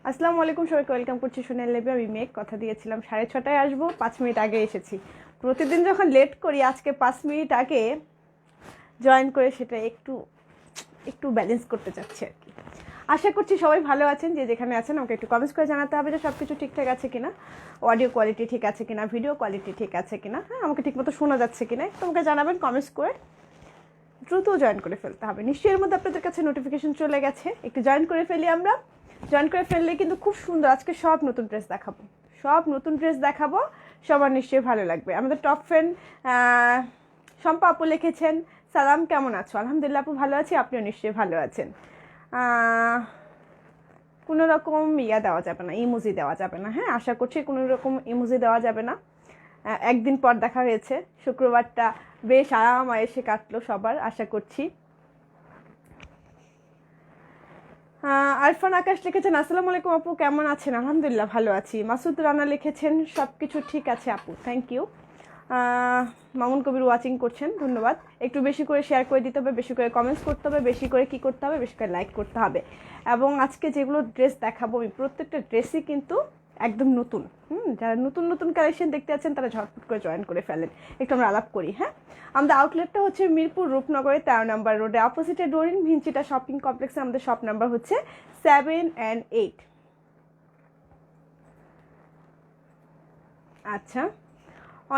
আসসালামু আলাইকুম, সবাইকে ওয়েলকাম করছি সোনাল লেবে। আমি মেঘ, কথা দিয়েছিলাম 6:30টায় আসবো, 5 মিনিট আগে এসেছি। প্রতিদিন যখন লেট করি, আজকে 5 মিনিট আগে জয়েন করে সেটা একটু একটু ব্যালেন্স করতে চাচ্ছি আর কি। আশা করছি সবাই ভালো আছেন। যে যেখানে আছেন আমাকে একটু কমেন্টস করে জানাতে হবে যে সব কিছু ঠিকঠাক আছে কিনা, অডিও কোয়ালিটি ঠিক আছে কিনা, ভিডিও কোয়ালিটি ঠিক আছে কিনা, হ্যাঁ আমাকে ঠিকমতো শোনা যাচ্ছে কিনা একটু আমাকে জানাবেন কমেন্টস করে। দ্রুত জয়েন করে ফেলতে হবে। নিশ্চয়ই এর মধ্যে আপনাদের কাছে নোটিফিকেশন চলে গেছে, একটু জয়েন করে ফেলি আমরা। জয়েন করে ফেললে কিন্তু খুব সুন্দর, আজকে সব নতুন ড্রেস দেখাবো, সব নতুন ড্রেস দেখাবো, সবার নিশ্চয়ই ভালো লাগবে। আমাদের টপ ফ্রেন্ড শম্পা আপু লিখেছেন, সালাম কেমন আছো? আলহামদুলিল্লাহ আপু ভালো আছি, আপনিও নিশ্চয়ই ভালো আছেন। কোনো রকম দেওয়া যাবে না, ইমোজি দেওয়া যাবে না, হ্যাঁ আশা করছি কোনো রকম ইমোজি দেওয়া যাবে না। একদিন পর দেখা হয়েছে, শুক্রবারটা বেশ আরাম আয়েসে কাটলো সবার, আশা করছি। আরফান আকাশ লিখেছেন, আসসালামু আলাইকুম আপু কেমন আছেন? আলহামদুলিল্লাহ ভালো আছি। মাসুদ রানা লিখেছেন, সব কিছু ঠিক আছে আপু, thank you. Mamun Kabir watching করছেন, ধন্যবাদ। একটু বেশি করে শেয়ার করে দিতে হবে, বেশি করে কমেন্টস করতে হবে, বেশি করে কী করতে হবে, বেশি করে লাইক করতে হবে। এবং আজকে যেগুলো ড্রেস দেখাবো আমি, প্রত্যেকটা ড্রেসই কিন্তু একদম নতুন। যারা নতুন নতুন কালেকশন দেখতে আছেন তারা ঝটপট করে জয়েন করে ফেলেন। একটু আমরা আলাপ করি। হ্যাঁ, আমাদের আউটলেটটা হচ্ছে মিরপুর রূপনগরে 13 নম্বর রোডে, অপোজিটে ডোরিন ভিঞ্চিটা শপিং কমপ্লেক্সে। আমাদের শপ নাম্বার হচ্ছে 7 and 8। আচ্ছা,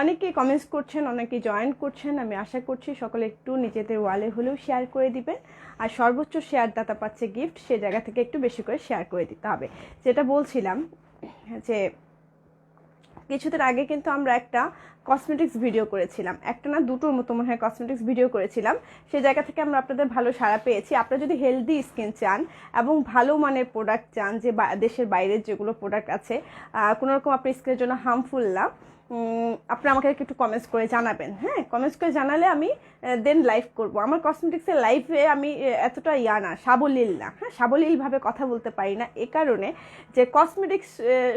অনেকেই কমেন্টস করছেন, অনেকেই জয়েন করছেন। আমি আশা করছি সকলে একটু নিজেদের ওয়ালে হলেও শেয়ার করে দিবেন। আর সর্বোচ্চ শেয়ার দাতা পাচ্ছে গিফট, সে জায়গা থেকে একটু বেশি করে শেয়ার করে দিতে হবে। যেটা বলছিলাম যে কিছুদিন আগে কিন্তু আমরা একটা কসমেটিক্স ভিডিও করেছিলাম, একটা না দুটোর মতো মনে হয় কসমেটিক্স ভিডিও করেছিলাম। সেই জায়গা থেকে আমরা আপনাদের ভালো সাড়া পেয়েছি। আপনারা যদি হেলদি স্কিন চান এবং ভালো মানের প্রোডাক্ট চান, যে দেশের বাইরের যেগুলো প্রোডাক্ট আছে কোনোরকম আপনার স্কিনের জন্য হার্মফুল না, আপনি আমাকে একটু কমেন্টস করে জানাবেন। হ্যাঁ, কমেন্টস করে জানালে আমি দেন লাইভ করব। আমার কসমেটিক্সের লাইভে আমি এতটা না, সাবলীল না, হ্যাঁ সাবলীলভাবে কথা বলতে পারি না, এ কারণে যে কসমেটিক্স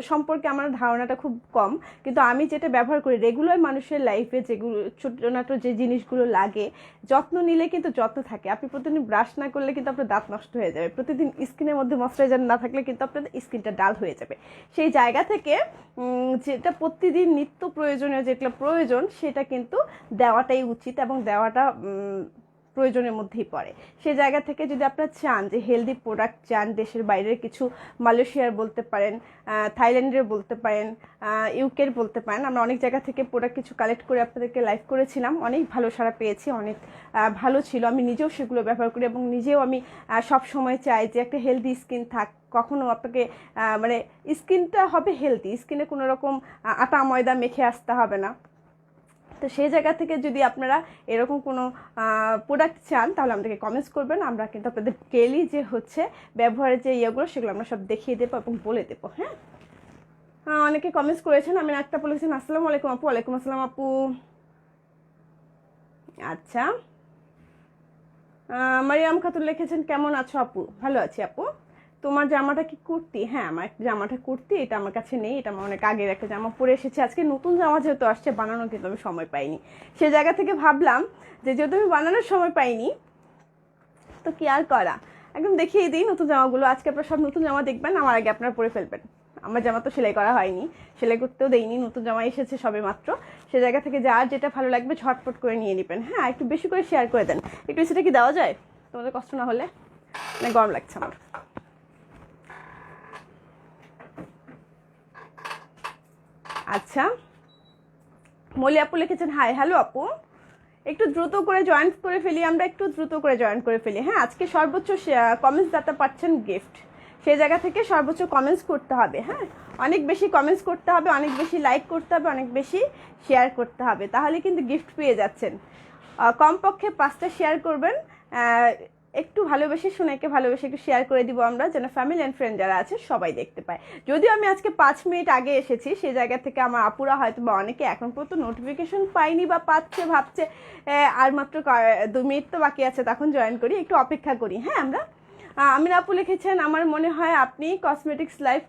সম্পর্কে আমার ধারণাটা খুব কম। কিন্তু আমি যেটা ব্যবহার করি রেগুলার মানুষের লাইফে, যেগুলো ছোটোনাটো যে জিনিসগুলো লাগে, যত্ন নিলে কিন্তু যত্ন থাকে। আপনি প্রতিদিন ব্রাশ না করলে কিন্তু আপনার দাঁত নষ্ট হয়ে যাবে, প্রতিদিন স্কিনের মধ্যে ময়শ্চারাইজার না থাকলে কিন্তু আপনার স্কিনটা ডাল হয়ে যাবে। সেই জায়গা থেকে যেটা প্রতিদিন নিত্য প্রয়োজনীয়, যেটা প্রয়োজন সেটা কিন্তু দেওয়াটাই উচিত এবং দেওয়াটা প্রয়োজনের মধ্যেই পড়ে। সেই জায়গা থেকে যদি আপনারা চান যে হেলদি প্রোডাক্ট চান, দেশের বাইরের কিছু, মালয়েশিয়ার বলতে পারেন, থাইল্যান্ডের বলতে পারেন, ইউকের বলতে পারেন, আমরা অনেক জায়গা থেকে প্রোডাক্ট কিছু কালেক্ট করে আপনাদেরকে লাইভ করেছিলাম, অনেক ভালো সাড়া পেয়েছি, অনেক ভালো ছিল। আমি নিজেও সেগুলো ব্যবহার করি এবং নিজেও আমি সব সময় চাই যে একটা হেলদি স্কিন থাক। কখনো আপনাকে মানে স্কিনটা হবে হেলদি, স্কিনে কোনো রকম আটা ময়দা মেখে আসতে হবে না। তো সেই জায়গা থেকে যদি আপনারা এরকম কোনো প্রোডাক্ট চান তাহলে আমাদেরকে কমেন্টস করবেন। আমরা কিন্তু আপনাদের ডেলি যে হচ্ছে ব্যবহারের যে ইয়েগুলো সেগুলো আমরা সব দেখিয়ে দেবো এবং বলে দেবো। হ্যাঁ, অনেকে কমেন্টস করেছেন। আমি একটা বলেছেন, আসসালামু আলাইকুম আপু। ওয়ালাইকুম আসসালাম আপু। আচ্ছা, মারিয়াম খাতুন লিখেছেন, কেমন আছো আপু? ভালো আছি আপু। তোমার জামাটা কি কুর্তি? হ্যাঁ, আমার একটা জামাটা কুর্তি, এটা আমার কাছে নেই, এটা আমার অনেক আগের একটা জামা পরে এসেছে। আজকে নতুন জামা যেহেতু আসছে, বানানো কিন্তু আমি সময় পাইনি। সে জায়গা থেকে ভাবলাম যে যেহেতু আমি বানানোর সময় পাইনি তো কি আর করা, একদম দেখিয়ে দিই নতুন জামাগুলো। আজকে আপনারা সব নতুন জামা দেখবেন, আমার আগে আপনারা পরে ফেলবেন। আমার জামা তো সেলাই করা হয়নি, সেলাই করতেও দেইনি, নতুন জামা এসেছে সবে মাত্র। সে জায়গা থেকে যার যেটা ভালো লাগবে ঝটপট করে নিয়ে নেবেন। হ্যাঁ, একটু বেশি করে শেয়ার করে দেন। একটু সেটা কি দেওয়া যায় তোমাদের কষ্ট না হলে? মানে গরম লাগছে আমার। আচ্ছা, মলি আপু লিখেছেন, হাই হ্যালো আপু, একটু দ্রুত করে জয়েন করে ফেলি আমরা, একটু দ্রুত করে জয়েন করে ফেলি। হ্যাঁ, আজকে সর্বোচ্চ কমেন্টস দাতা পাচ্ছেন গিফট, সেই জায়গা থেকে সর্বোচ্চ কমেন্টস করতে হবে। হ্যাঁ, অনেক বেশি কমেন্টস করতে হবে, অনেক বেশি লাইক করতে হবে, অনেক বেশি শেয়ার করতে হবে, তাহলে কিন্তু গিফট পেয়ে যাচ্ছেন। কমপক্ষে 5টা শেয়ার করবেন। একটু ভালোবেসে, শোনাকে ভালোবেসে একটু শেয়ার করে দিব আমরা, যেন ফ্যামিলি অ্যান্ড ফ্রেন্ড যারা আছে সবাই দেখতে পায়। যদিও আমি আজকে 5 মিনিট আগে এসেছি, সেই জায়গা থেকে আমার আপুরা হয়তো বা অনেকে এখন পর্যন্ত নোটিফিকেশন পাইনি বা পাচ্ছে, ভাবছে আর মাত্র 2 মিনিট তো বাকি আছে, তখন জয়েন করি, একটু অপেক্ষা করি। হ্যাঁ, আমরা আমির আপু লিখেছেন, আমার মনে হয় আপনি কসমেটিক্স লাইভ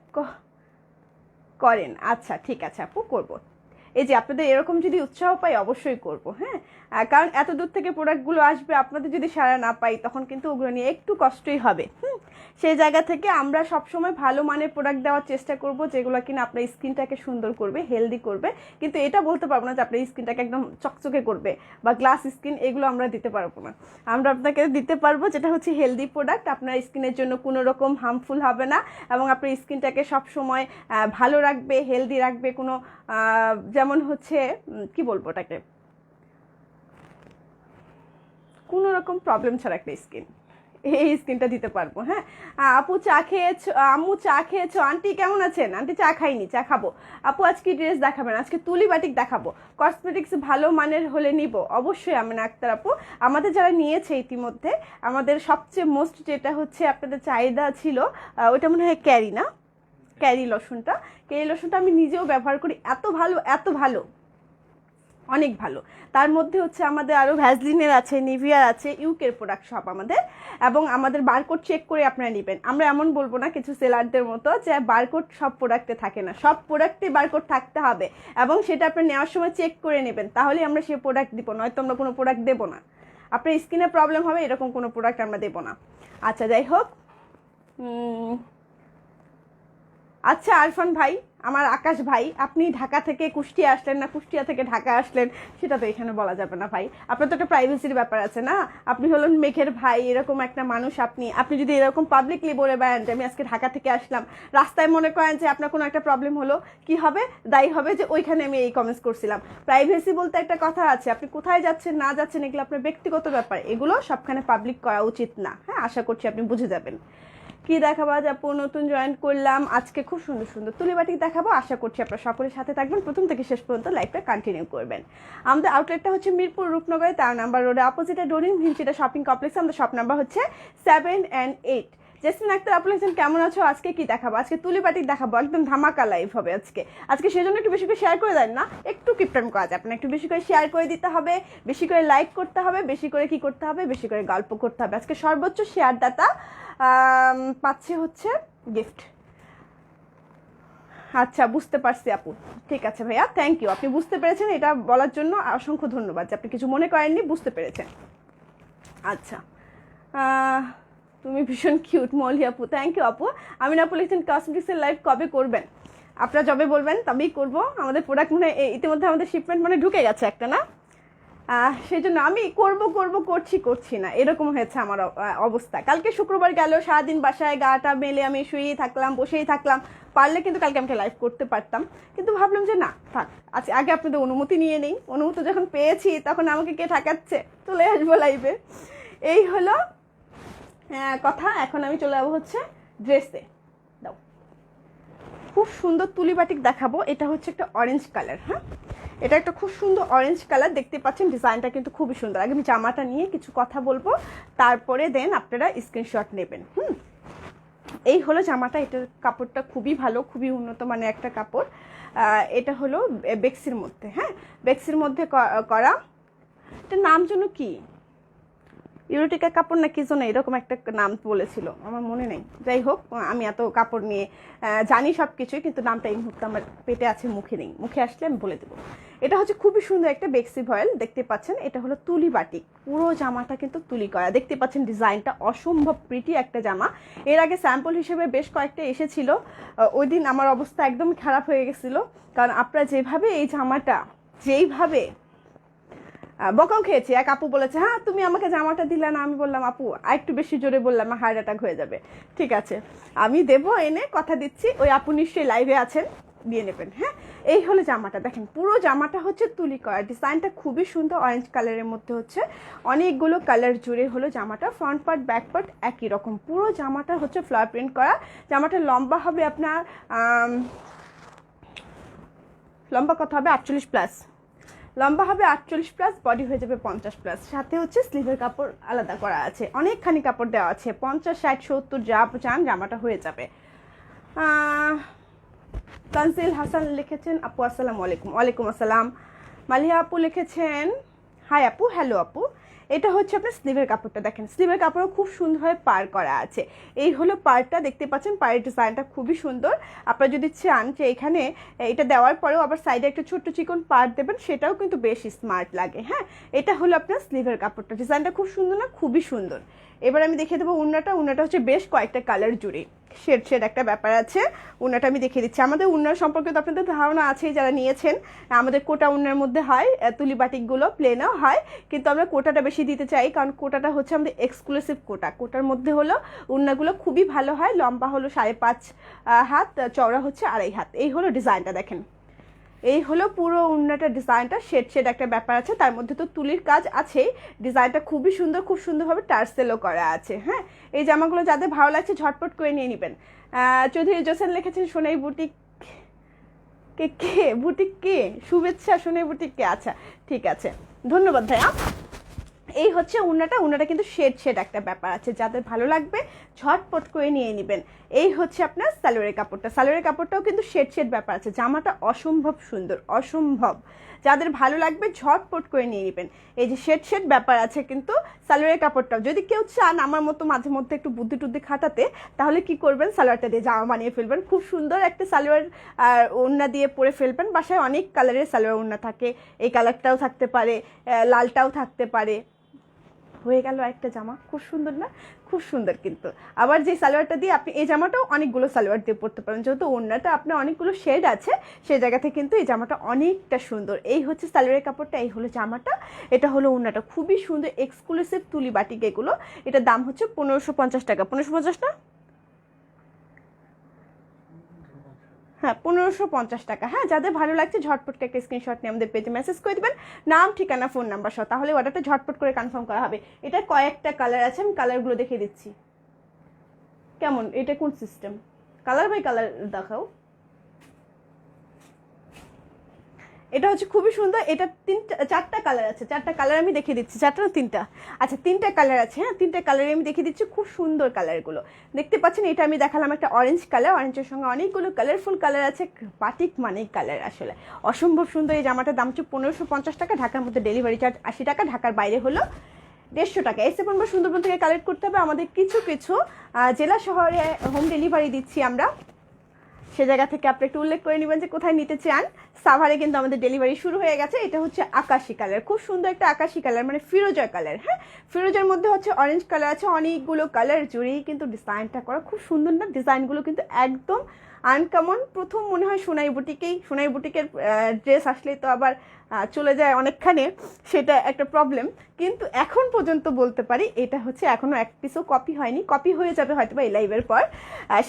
করেন। আচ্ছা ঠিক আছে আপু, করব। এই যে আপনাদের এরকম যদি উৎসাহ পাই অবশ্যই করব। হ্যাঁ, কারণ এত দূর থেকে প্রোডাক্টগুলো আসবে, আপনাদের যদি সাড়া না পাই তখন কিন্তু ওগুলো নিয়ে একটু কষ্টই হবে। সেই জায়গা থেকে আমরা সবসময় ভালো মানের প্রোডাক্ট দেওয়ার চেষ্টা করব, যেগুলো কিনা আপনার স্কিনটাকে সুন্দর করবে, হেলদি করবে। কিন্তু এটা বলতে পারবো না যে আপনার স্কিনটাকে একদম চকচকে করবে বা গ্লাস স্কিন, এগুলো আমরা দিতে পারবো না। আমরা আপনাকে দিতে পারবো যেটা হচ্ছে হেলদি প্রোডাক্ট, আপনার স্কিনের জন্য কোনো রকম হার্মফুল হবে না এবং আপনার স্কিনটাকে সবসময় ভালো রাখবে, হেলদি রাখবে। কোনো যেমন হচ্ছে কি বলবো ওটাকে, কোনো রকম প্রবলেম ছাড়া একটা স্কিন, এই স্কিনটা দিতে পারবো। হ্যাঁ, আপু চা খেয়েছো, আম্মু চা খেয়েছো, আন্টি কেমন আছেন? আন্টি চা খাইনি, চা খাবো। আপু আজকে ড্রেস দেখাবেন? আজকে তুলি বাটিক দেখাবো। কসমেটিক্স ভালো মানের হলে নিব অবশ্যই। আমিনা আক্তার আপু, আমাদের যারা নিয়েছে ইতিমধ্যে, আমাদের সবচেয়ে মোস্ট যেটা হচ্ছে আপনাদের চাহিদা ছিল ওইটা মনে হয় ক্যারি, না ক্যারি লোশনটা। ক্যারি লোশনটা আমি নিজেও ব্যবহার করি, এত ভালো, এত ভালো, অনেক ভালো। তার মধ্যে হচ্ছে আমাদের আরও ভ্যাসলিনের আছে, নিভিয়ার আছে, ইউকের প্রোডাক্ট সব আমাদের। এবং আমাদের বারকোড চেক করে আপনারা নেবেন। আমরা এমন বলবো না কিছু সেলারদের মতো যে বারকোড সব প্রোডাক্টে থাকে না, সব প্রোডাক্টে বারকোড থাকতে হবে এবং সেটা আপনি নেওয়ার সময় চেক করে নেবেন, তাহলে আমরা সেই প্রোডাক্ট দিব, নয়তো আমরা কোনো প্রোডাক্ট দেবো না। আপনার স্কিনে প্রবলেম হবে এরকম কোনো প্রোডাক্ট আমরা দেবো না। আচ্ছা যাই হোক, আচ্ছা আরফান ভাই, আমার আকাশ ভাই, আপনি ঢাকা থেকে কুষ্টিয়া আসলেন না কুষ্টিয়া থেকে ঢাকা আসলেন সেটা তো এখানে বলা যাবে না ভাই। আপনার তো একটা প্রাইভেসির ব্যাপার আছে না? আপনি হলেন মেঘের ভাই, এরকম একটা মানুষ। আপনি যদি এরকম পাবলিকলি বলে বেড়ান যে আমি আজকে ঢাকা থেকে আসলাম, রাস্তায় মনে করেন যে আপনার কোনো একটা প্রবলেম হলো, কি হবে? দায়ী হবে যে ওইখানে আমি এই কমেন্টস করছিলাম। প্রাইভেসি বলতে একটা কথা আছে, আপনি কোথায় যাচ্ছেন না যাচ্ছেন এগুলো আপনার ব্যক্তিগত ব্যাপার, এগুলো সবখানে পাবলিক করা উচিত না। হ্যাঁ, আশা করছি আপনি বুঝে যাবেন। কি দেখাবো আজ আপু? নতুন জয়েন করলাম আজকে, খুব সুন্দর সুন্দর তুলি বাটিক দেখাবো। আশা করছি আপনারা সকলের সাথে থাকবেন, প্রথম থেকে শেষ পর্যন্ত লাইভটা কন্টিনিউ করবেন। আমাদের আউটলেটটা হচ্ছে মিরপুর রূপনগরে 13 নম্বর রোডে, অপোজিটে ডোরিন ভিনচিটা শপিং কমপ্লেক্সে। আমাদের শপ নাম্বার হচ্ছে 7 and 8। জেসমিন আক্তার আপু লিখছেন কেমন আছো? আজকে কি দেখাবো? আজকে তুলি বাটিক দেখাবো, একদম ধামাকা লাইভ হবে আজকে সেজন্য একটু বেশি করে শেয়ার করে দেন না, একটু কিপটান করা যায়, আপনার একটু বেশি করে শেয়ার করে দিতে হবে, বেশি করে লাইক করতে হবে, বেশি করে কি করতে হবে, বেশি করে গল্প করতে হবে। আজকে সর্বোচ্চ শেয়ার দাতা পাচ্ছে হচ্ছে গিফট। আচ্ছা বুঝতে পারছি আপু, ঠিক আছে ভাইয়া, থ্যাংক ইউ। আপনি বুঝতে পেরেছেন, এটা বলার জন্য অসংখ্য ধন্যবাদ যে আপনি কিছু মনে করেননি, বুঝতে পেরেছেন। আচ্ছা, তুমি ভীষণ কিউট মলি আপু, থ্যাংক ইউ আপু। আমিনা আপু লিখছেন কসমেটিক্সের লাইভ কবে করবেন? আপনারা যবে বলবেন তবেই করবো। আমাদের প্রোডাক্ট মনে ইতিমধ্যে আমাদের শিপমেন্ট মানে ঢুকে গেছে একটা, না সেই জন্য আমি করছি না, এরকম হয়েছে আমার অবস্থা। কালকে শুক্রবার গেল, সারাদিন বাসায় গাটা মেলে আমি শুয়েই থাকলাম, বসেই থাকলাম। পারলে কিন্তু কালকে আমাকে লাইভ করতে পারতাম, কিন্তু ভাবলাম যে না থাক, আচ্ছা আগে আপনাদের অনুমতি নিয়ে নেই। অনুমতি যখন পেয়েছি তখন আমাকে কে ঠেকাচ্ছে, চলে আসবো লাইভে। এই হলো কথা। এখন আমি চলে যাবো হচ্ছে ড্রেসে। দাও, খুব সুন্দর তুলি বাটিক দেখাবো। এটা হচ্ছে একটা অরেঞ্জ কালার। হ্যাঁ, এটা একটা খুব সুন্দর অরেঞ্জ কালার, দেখতে পাচ্ছেন ডিজাইনটা কিন্তু খুবই সুন্দর। আগে আমি জামাটা নিয়ে কিছু কথা বলবো, তারপরে দেন আপনারা স্ক্রিনশট নেবেন। এই হলো জামাটা। এটার কাপড়টা খুবই ভালো, খুবই উন্নত মানের একটা কাপড়। এটা হলো বেক্সির মধ্যে। হ্যাঁ, বেক্সির মধ্যে করা। এটার নাম জন্য কি, ইউরোটিকা কাপড় না কি জন্য এরকম একটা নাম বলেছিল, আমার মনে নেই। যাই হোক, আমি এত কাপড় নিয়ে জানি সব কিছুই, কিন্তু নামটা এই মুহূর্তে আমার পেটে আছে, মুখে নেই। মুখে আসলে আমি বলে দেবো। এটা হচ্ছে খুবই সুন্দর একটা বেক্সি ভয়েল, দেখতে পাচ্ছেন। এটা হলো তুলি বাটিক, পুরো জামাটা কিন্তু তুলি করা, দেখতে পাচ্ছেন ডিজাইনটা অসম্ভব প্রিটি একটা জামা। এর আগে স্যাম্পল হিসেবে বেশ কয়েকটা এসেছিল, ওই দিন আমার অবস্থা একদম খারাপ হয়ে গেছিলো, কারণ আপনারা যেভাবে এই জামাটা যেইভাবে বকাও খেয়েছি। এক আপু বলেছে হ্যাঁ তুমি আমাকে জামাটা দিলে না, আমি বললাম আপু আরেকটু বেশি জোরে বললাম আমার হার্ট অ্যাটাক হয়ে যাবে। ঠিক আছে, আমি দেবো, এনে কথা দিচ্ছি। ওই আপু নিশ্চয়ই লাইভে আছেন, দিয়ে নেবেন। হ্যাঁ, এই হলো জামাটা, দেখেন পুরো জামাটা হচ্ছে তুলি করা, ডিজাইনটা খুবই সুন্দর, অরেঞ্জ কালারের মধ্যে হচ্ছে অনেকগুলো কালার জুড়ে হলো জামাটা। ফ্রন্ট পার্ট ব্যাক পার্ট একই রকম, পুরো জামাটা হচ্ছে ফ্লাওয়ার প্রিন্ট করা। জামাটা লম্বা হবে আপনার লম্বা কত হবে 48+, লম্বা হবে 48+, বডি হয়ে যাবে 50+। সাথে হচ্ছে স্লিভের কাপড় আলাদা করা আছে, অনেকখানি কাপড় দেওয়া আছে, 50, 60, 70 যা চান জামাটা হয়ে যাবে। তানজিল হাসান লিখেছেন আপু আসসালামু আলাইকুম। ওয়ালাইকুম আসসালাম। মালিয়া আপু লিখেছেন হাই আপু, হ্যালো আপু। এটা হচ্ছে আপনার স্লিভের কাপড়টা, দেখেন স্লিভের কাপড়ও খুব সুন্দরভাবে পার করা আছে। এই হলো পাড়টা, দেখতে পাচ্ছেন পাড়ের ডিজাইনটা খুবই সুন্দর। আপনারা যদি চান যে এখানে এটা দেওয়ার পরেও আবার সাইডে একটা ছোট্ট চিকন পাড় দেবেন, সেটাও কিন্তু বেশ স্মার্ট লাগে। হ্যাঁ, এটা হলো আপনার স্লিভের কাপড়টা, ডিজাইনটা খুব সুন্দর না, খুবই সুন্দর। এবার আমি দেখিয়ে দেবো উন্নাটা। উন্নাটা হচ্ছে বেশ কয়েকটা কালার জুড়ে, শেড শেড একটা ব্যাপার আছে। উন্নাটা আমি দেখিয়ে দিচ্ছি। আমাদের উন্নার সম্পর্কে তো আপনাদের ধারণা আছেই যারা নিয়েছেন। আমাদের কোটা উন্নার মধ্যে হয়, তুলি বাটিকগুলো প্লেনও হয়, কিন্তু আমরা কোটাটা বেশি দিতে চাই, কারণ কোটাটা হচ্ছে আমাদের এক্সক্লুসিভ কোটা। কোটার মধ্যে হলো উন্নাগুলো খুবই ভালো হয়। লম্বা হলো 5.5 হাত, চওড়া হচ্ছে 2.5 হাত। এই হলো ডিজাইনটা, দেখেন এই হলো পুরো উন্নাটার ডিজাইনটা। শেড শেড একটা ব্যাপার আছে, তার মধ্যে তো তুলির কাজ আছেই। ডিজাইনটা খুবই সুন্দর, খুব সুন্দরভাবে টার্সেলও করা আছে। হ্যাঁ, এই জামাগুলো যাদের ভালো লাগছে ঝটপট করে নিয়ে নেবেন। চৌধুরী জোসেন লিখেছেন সোনাই বুটিক কে, কে বুটিক কে, শুভেচ্ছা সোনাই বুটিক কে, আচ্ছা ঠিক আছে, ধন্যবাদ ভাইয়া। এই হচ্ছে উন্নাটা। উন্নাটা কিন্তু শেড শেড একটা ব্যাপার আছে, যাদের ভালো লাগবে ঝটপট করে নিয়ে নেবেন। এই হচ্ছে আপনার সালোয়ারের কাপড়টা। সালোয়ারের কাপড়টাও কিন্তু শেড শেড ব্যাপার আছে। জামাটা অসম্ভব সুন্দর, অসম্ভব। যাদের ভালো লাগবে ঝটপট করে নিয়ে নেবেন। এই যে শেড শেড ব্যাপার আছে কিন্তু সালোয়ারের কাপড়টাও। যদি কেউ চান আমার মতো মাঝে মধ্যে একটু বুদ্ধি টুদ্ধি খাটাতে, তাহলে কি করবেন, সালোয়ারটা দিয়ে জামা বানিয়ে ফেলবেন। খুব সুন্দর একটা সালোয়ার আর ওড়না দিয়ে পরে ফেলবেন। বাসায় অনেক কালারের সালোয়ার ওড়না থাকে, এই কালারটাও থাকতে পারে, লালটাও থাকতে পারে। হয়ে গেল একটা জামা, খুব সুন্দর না, খুব সুন্দর। কিন্তু আবার যে সালোয়ারটা দিয়ে আপনি এই জামাটাও অনেকগুলো সালোয়ার দিয়ে পরতে পারেন, যেহেতু ওড়নাটা আপনার অনেকগুলো শেড আছে, সেই জায়গা থেকে কিন্তু এই জামাটা অনেকটা সুন্দর। এই হচ্ছে সালোয়ারের কাপড়টা, এই হলো জামাটা, এটা হলো ওড়নাটা। খুবই সুন্দর এক্সক্লুসিভ তুলি বাটিক এগুলো। এটার দাম হচ্ছে 1550 টাকা। 1550 না, হ্যাঁ 1550 টাকা। হ্যাঁ, যাদের ভালো লাগছে ঝটপট একটা স্ক্রিনশট নিয়ে আমাদের পেজে মেসেজ করে দেবেন, নাম ঠিকানা ফোন নাম্বার সহ, তাহলে অর্ডারটা ঝটপট করে কনফার্ম করা হবে। এটা কয়েকটা কালার আছে, আমি কালারগুলো দেখিয়ে দিচ্ছি। কেমন, এটা কোন সিস্টেম, কালার বাই কালার দেখাও। এটা হচ্ছে খুবই সুন্দর। এটা চারটা কালার আছে, চারটা কালার আমি দেখিয়ে দিচ্ছি। চারটা না তিনটা, আচ্ছা তিনটা কালার আছে। হ্যাঁ, তিনটা কালারে আমি দেখিয়ে দিচ্ছি, খুব সুন্দর কালারগুলো দেখতে পাচ্ছেন। এটা আমি দেখালাম একটা অরেঞ্জ কালার, অরেঞ্জের সঙ্গে অনেকগুলো কালারফুল কালার আছে। বাটিক মানে কালার আসলে অসম্ভব সুন্দর। এই জামাটার দাম হচ্ছে 1550 টাকা। ঢাকার মধ্যে ডেলিভারি চার্জ 80 টাকা, ঢাকার বাইরে হলো 150 টাকা। এসে পড়বো সুন্দরবন থেকে কালেক্ট করতে হবে। আমাদের কিছু কিছু জেলা শহরে হোম ডেলিভারি দিচ্ছি আমরা, সে জায়গা থেকে আপনি একটু উল্লেখ করে নেবেন যে কোথায় নিতে চান। সাভারে কিন্তু আমাদের ডেলিভারি শুরু হয়ে গেছে। এটা হচ্ছে আকাশি কালার, খুব সুন্দর একটা আকাশি কালার, মানে ফিরোজা কালার। হ্যাঁ, ফিরোজার মধ্যে হচ্ছে অরেঞ্জ কালার আছে, অনেকগুলো কালার জুড়েই কিন্তু ডিজাইনটা করা খুব সুন্দর না। ডিজাইনগুলো কিন্তু একদম আনকমন। প্রথম মনে হয় সোনাই বুটিকেই, সোনাই বুটিকের ড্রেস আসলে তো আবার চলে যায় অনেকখানে, সেটা একটা প্রবলেম। কিন্তু এখন পর্যন্ত বলতে পারি এটা হচ্ছে এখনও এক পিসও কপি হয়নি। কপি হয়ে যাবে হয়তো বা এই লাইভের পর,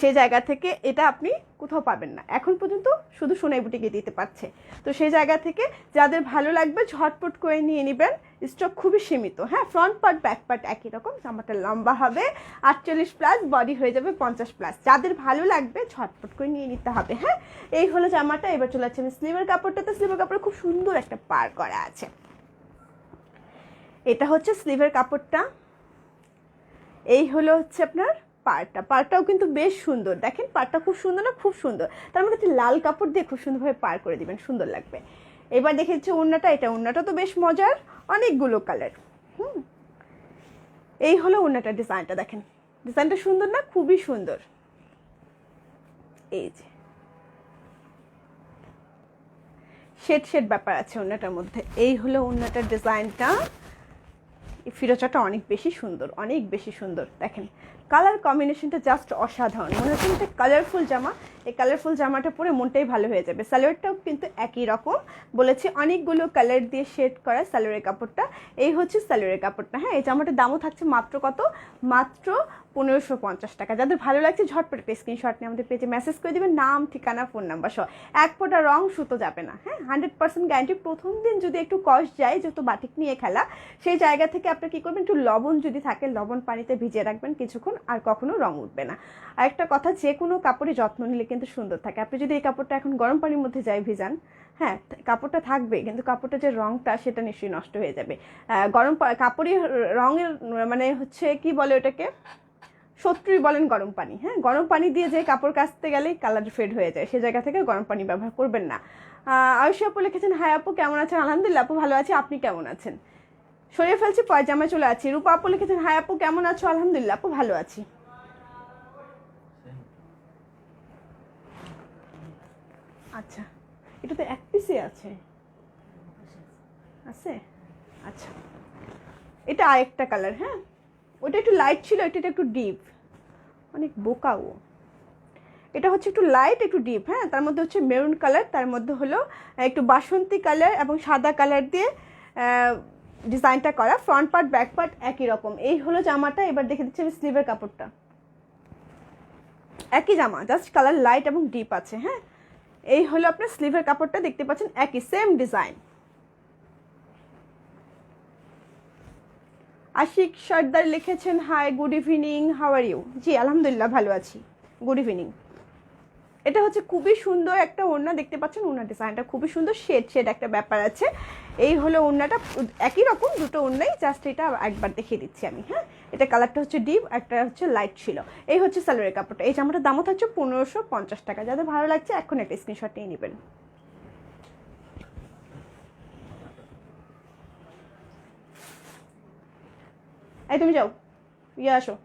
সেই জায়গা থেকে এটা আপনি কোথাও পাবেন না এখন পর্যন্ত, শুধু সোনাই বুটিকে দিতে পারছে। তো সেই জায়গা থেকে যাদের ভালো লাগবে ঝটপট করে নিয়ে নেবেন, স্টক খুবই সীমিত। হ্যাঁ, ফ্রন্ট পার্ট ব্যাক পার্ট একই রকম। জামাটা লম্বা হবে 48 প্লাস, বডি হয়ে যাবে 50 প্লাস। যাদের ভালো লাগবে ঝটপট করে নিয়ে নিতে হবে। হ্যাঁ, এই হলো জামাটা। এবার চলে যাচ্ছে আমি স্লিভের কাপড়টাতে। স্লিভের কাপড়ে খুব সুন্দর একটা পার করা আছে। এটা হচ্ছে স্লিভের কাপড়টা, এই হলো হচ্ছে আপনার পাড়টা। পাড়টাও কিন্তু বেশ সুন্দর, দেখেন পাড়টা খুব সুন্দর না, খুব সুন্দর। তার মধ্যে একটা লাল কাপড় দিয়ে খুব সুন্দরভাবে পার করে দিবেন, সুন্দর লাগবে। এবার দেখে হচ্ছে ওড়নাটা। এটা ওড়নাটা তো বেশ মজার, অনেকগুলো কালার। এই হলো ওড়নাটার ডিজাইনটা, দেখেন ডিজাইনটা সুন্দর না, খুবই সুন্দর। এই যে শেড শেড ব্যাপার আছে ওড়নাটার মধ্যে। এই হলো ওড়নাটার ডিজাইনটা। এই ফিরোজাটা অনেক বেশি সুন্দর, অনেক বেশি সুন্দর। দেখেন কালার কম্বিনেশনটা জাস্ট অসাধারণ, মনে হচ্ছে একটা কালারফুল জামা। এই কালারফুল জামাটা পরে মনটাই ভালো হয়ে যাবে। সালোয়ারটাও কিন্তু একই রকম বলেছি, অনেকগুলো কালার দিয়ে শেড করা সালোয়ারের কাপড়টা। এই হচ্ছে সালোয়ারের কাপড়টা। হ্যাঁ, এই জামাটার দামও থাকছে মাত্র কত, মাত্র 1550 টাকা। যাদের ভালো লাগছে ঝটপট একটা স্ক্রিনশট নিয়ে আমাদের পেজে মেসেজ করে দেবেন, নাম ঠিকানা ফোন নাম্বার সহ। এক ফোঁটা রং সুতো যাবে না। হ্যাঁ, 100% গ্যারান্টি। প্রথম দিন যদি একটু কষ্ট যায়, যেহেতু বাটিক নিয়ে খেলা, সেই জায়গা থেকে আপনি কী করবেন, একটু লবণ যদি থাকে লবণ পানিতে ভিজিয়ে রাখবেন কিছুক্ষণ, আর কখনো রং উঠবে না। আর একটা কথা, যে কোনো কাপড়ে যত্ন নিলে কিন্তু সুন্দর থাকে। আপনি যদি এই কাপড়টা এখন গরম পানির মধ্যে যাই ভিজান, হ্যাঁ কাপড়টা থাকবে, কিন্তু কাপড়টা যে রংটা সেটা নিশ্চয়ই নষ্ট হয়ে যাবে। গরম কাপড়ই রঙের মানে হচ্ছে কি বলে ওটাকে, শত্রুই বলেন গরম পানি। হ্যাঁ, গরম পানি দিয়ে যে কাপড় কাচতে গেলেই কালার ফেড হয়ে যায়, সে জায়গা থেকে গরম পানি ব্যবহার করবেন না। আয়ুষী আপু লিখেছেন, হাই আপু কেমন আছেন? আলহামদুলিল্লাহ আপু ভালো আছি, আপনি কেমন আছেন? সরিয়ে ফেলছি, পয়জামায় চলে আছি। রূপা আপু লিখেছেন হাই আপু কেমন আছো? আলহামদুলিল্লাহ আপু ভালো আছি। আচ্ছা, এটা তো এক পিসে আছে, আছে আচ্ছা। এটা আরেকটা কালার, হ্যাঁ ওটা একটু লাইট ছিল, এটা একটু ডিপ, অনেক বোকাও। এটা হচ্ছে একটু লাইট একটু ডিপ, হ্যাঁ তার মধ্যে হচ্ছে মেরুন কালার, তার মধ্যে হলো একটু বাসন্তী কালার এবং সাদা কালার দিয়ে ডিজাইনটা করা। ফ্রন্ট পার্ট ব্যাক পার্ট একই রকম। এই হলো জামাটা। এবার দেখে দিচ্ছি আমি স্লিভের কাপড়টা। একই জামা, জাস্ট কালার লাইট এবং ডিপ আছে। হ্যাঁ এই হলো আপনার স্লিভের কাপড়টা, দেখতে পাচ্ছেন একই সেম ডিজাইন। আশিক সর্দার লিখেছেন hi good evening, how are you? জি আলহামদুলিল্লাহ ভালো আছি, গুড ইভিনিং। এটা হচ্ছে খুবই সুন্দর একটা ওড়না, দেখতে পাচ্ছেন ওড়না ডিজাইনটা খুবই সুন্দর, শেড শেড একটা ব্যাপার আছে। এই হলো ওড়নাটা, একই রকম দুটো ওড়নাই, জাস্ট এটা একবার দেখিয়ে দিচ্ছি আমি। হ্যাঁ এটা কালারটা হচ্ছে ডিপ, একটা হচ্ছে লাইট ছিল। এই হচ্ছে সালোয়ারের কাপড়টা। এই জামাটার দামও থাকছে 1550 টাকা। যাদের ভালো লাগছে এখন একটা স্ক্রিনশট নিয়ে নেবেন। এই তুমি যাও, ইয়ে আসো।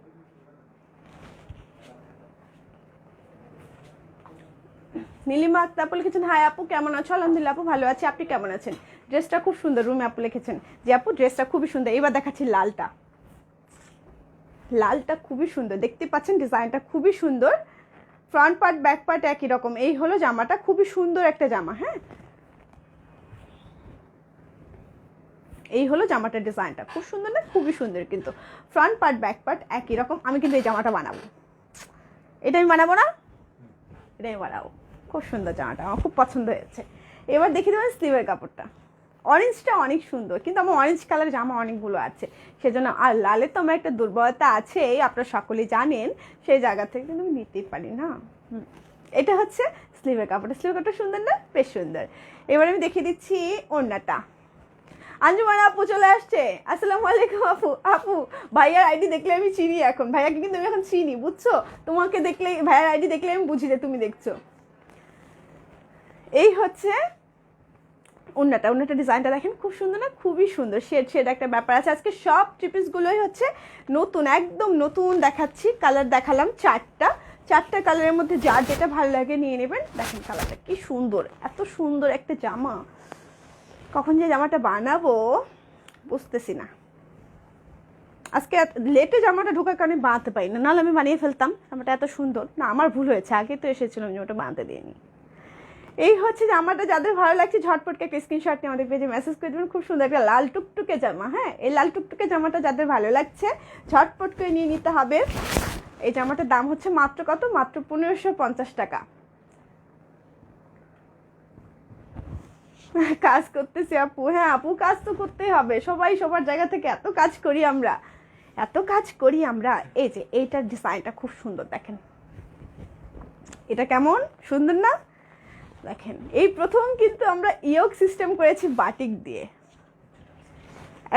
নীলিমা আক্তার আপু লিখেছেন হাই আপু কেমন আছো? আলহামদুলিল্লাহ আপু ভালো আছি, আপনি কেমন আছেন? ড্রেসটা খুব সুন্দর। রুমে আপু লিখেছেন যে আপু ড্রেসটা খুবই সুন্দর। এবার দেখাচ্ছি লালটা। লালটা খুবই সুন্দর, দেখতে পাচ্ছেন ডিজাইনটা খুবই সুন্দর। ফ্রন্ট পার্ট ব্যাক পার্ট একই রকম। এই হলো জামাটা, খুবই সুন্দর একটা জামা। হ্যাঁ এই হলো জামাটার ডিজাইনটা, খুব সুন্দর না? খুবই সুন্দর। কিন্তু ফ্রন্ট পার্ট ব্যাক পার্ট একই রকম। আমি কিন্তু এই জামাটা বানাবো। এটা আমি বানাবো না, এটা আমি বানাবো। খুব সুন্দর জামাটা, আমার খুব পছন্দ হয়েছে। এবার দেখে দেবেন স্লিভের কাপড়টা। অরেঞ্জটা অনেক সুন্দর, কিন্তু আমার অরেঞ্জ কালার জামা অনেকগুলো আছে, সেজন্য। আর লালের তো আমার একটা দুর্বলতা আছে, আপনারা সকলেই জানেন, সেই জায়গা থেকে কিন্তু আমি নিতেই পারি না। এটা হচ্ছে স্লিভের কাপড়টা। স্লিভের কাপড়টা সুন্দর না? বেশ সুন্দর। এবার আমি দেখিয়ে দিচ্ছি ওড়নাটা। আঞ্জুমান আপু চলে আসছে। আসসালামু আলাইকুম আপু। আপু ভাইয়ার আইডি দেখলে আমি চিনি এখন, ভাইয়াকে কিন্তু আমি এখন চিনি, বুঝছো? তোমাকে দেখলে, ভাইয়ার আইডি দেখলে আমি বুঝি যে তুমি দেখছো। এই হচ্ছে ওড়নাটা। ওড়নাটা ডিজাইনটা দেখেন খুব সুন্দর না? খুবই সুন্দর, শেড শেড একটা ব্যাপার আছে। আজকে সব ট্রিপিসগুলোই হচ্ছে নতুন, একদম নতুন দেখাচ্ছি। কালার দেখালাম চারটা কালারের মধ্যে যার যেটা ভালো লাগে নিয়ে নেবেন। দেখেন কালারটা কি সুন্দর, এত সুন্দর একটা জামা। কখন যে জামাটা বানাবো বুঝতেছি না। আজকে লেটে জামাটা ঢোকার কারণে বানাতে পারি না, নাহলে আমি বানিয়ে ফেলতাম। জামাটা এত সুন্দর না, আমার ভুল হয়েছে, আগে তো এসেছিলাম জামাটা বানাতে দিইনি। এই হচ্ছে জামাটা। যাদের ভালো লাগছে ঝটপটকে একটা স্ক্রিনশট নিয়ে আমাদের পেজে মেসেজ করে দেবেন। খুব সুন্দর একটা লাল টুকটুকে জামা। হ্যাঁ এই লাল টুকটুকে জামাটা যাদের ভালো লাগছে ঝটপট করে নিয়ে নিতে হবে। এই জামাটার দাম হচ্ছে মাত্র কত? মাত্র 1550 টাকা। কাজ করতেছি আপু। হ্যাঁ আপু কাজ তো করতেই হবে, সবাই সবার জায়গা থেকে এত কাজ করি আমরা, এত কাজ করি আমরা। এই যে এইটার ডিজাইনটা খুব সুন্দর, দেখেন এটা কেমন সুন্দর না? দেখেন এই প্রথম কিন্তু আমরা ইয়োগ সিস্টেম করেছি বাটিক দিয়ে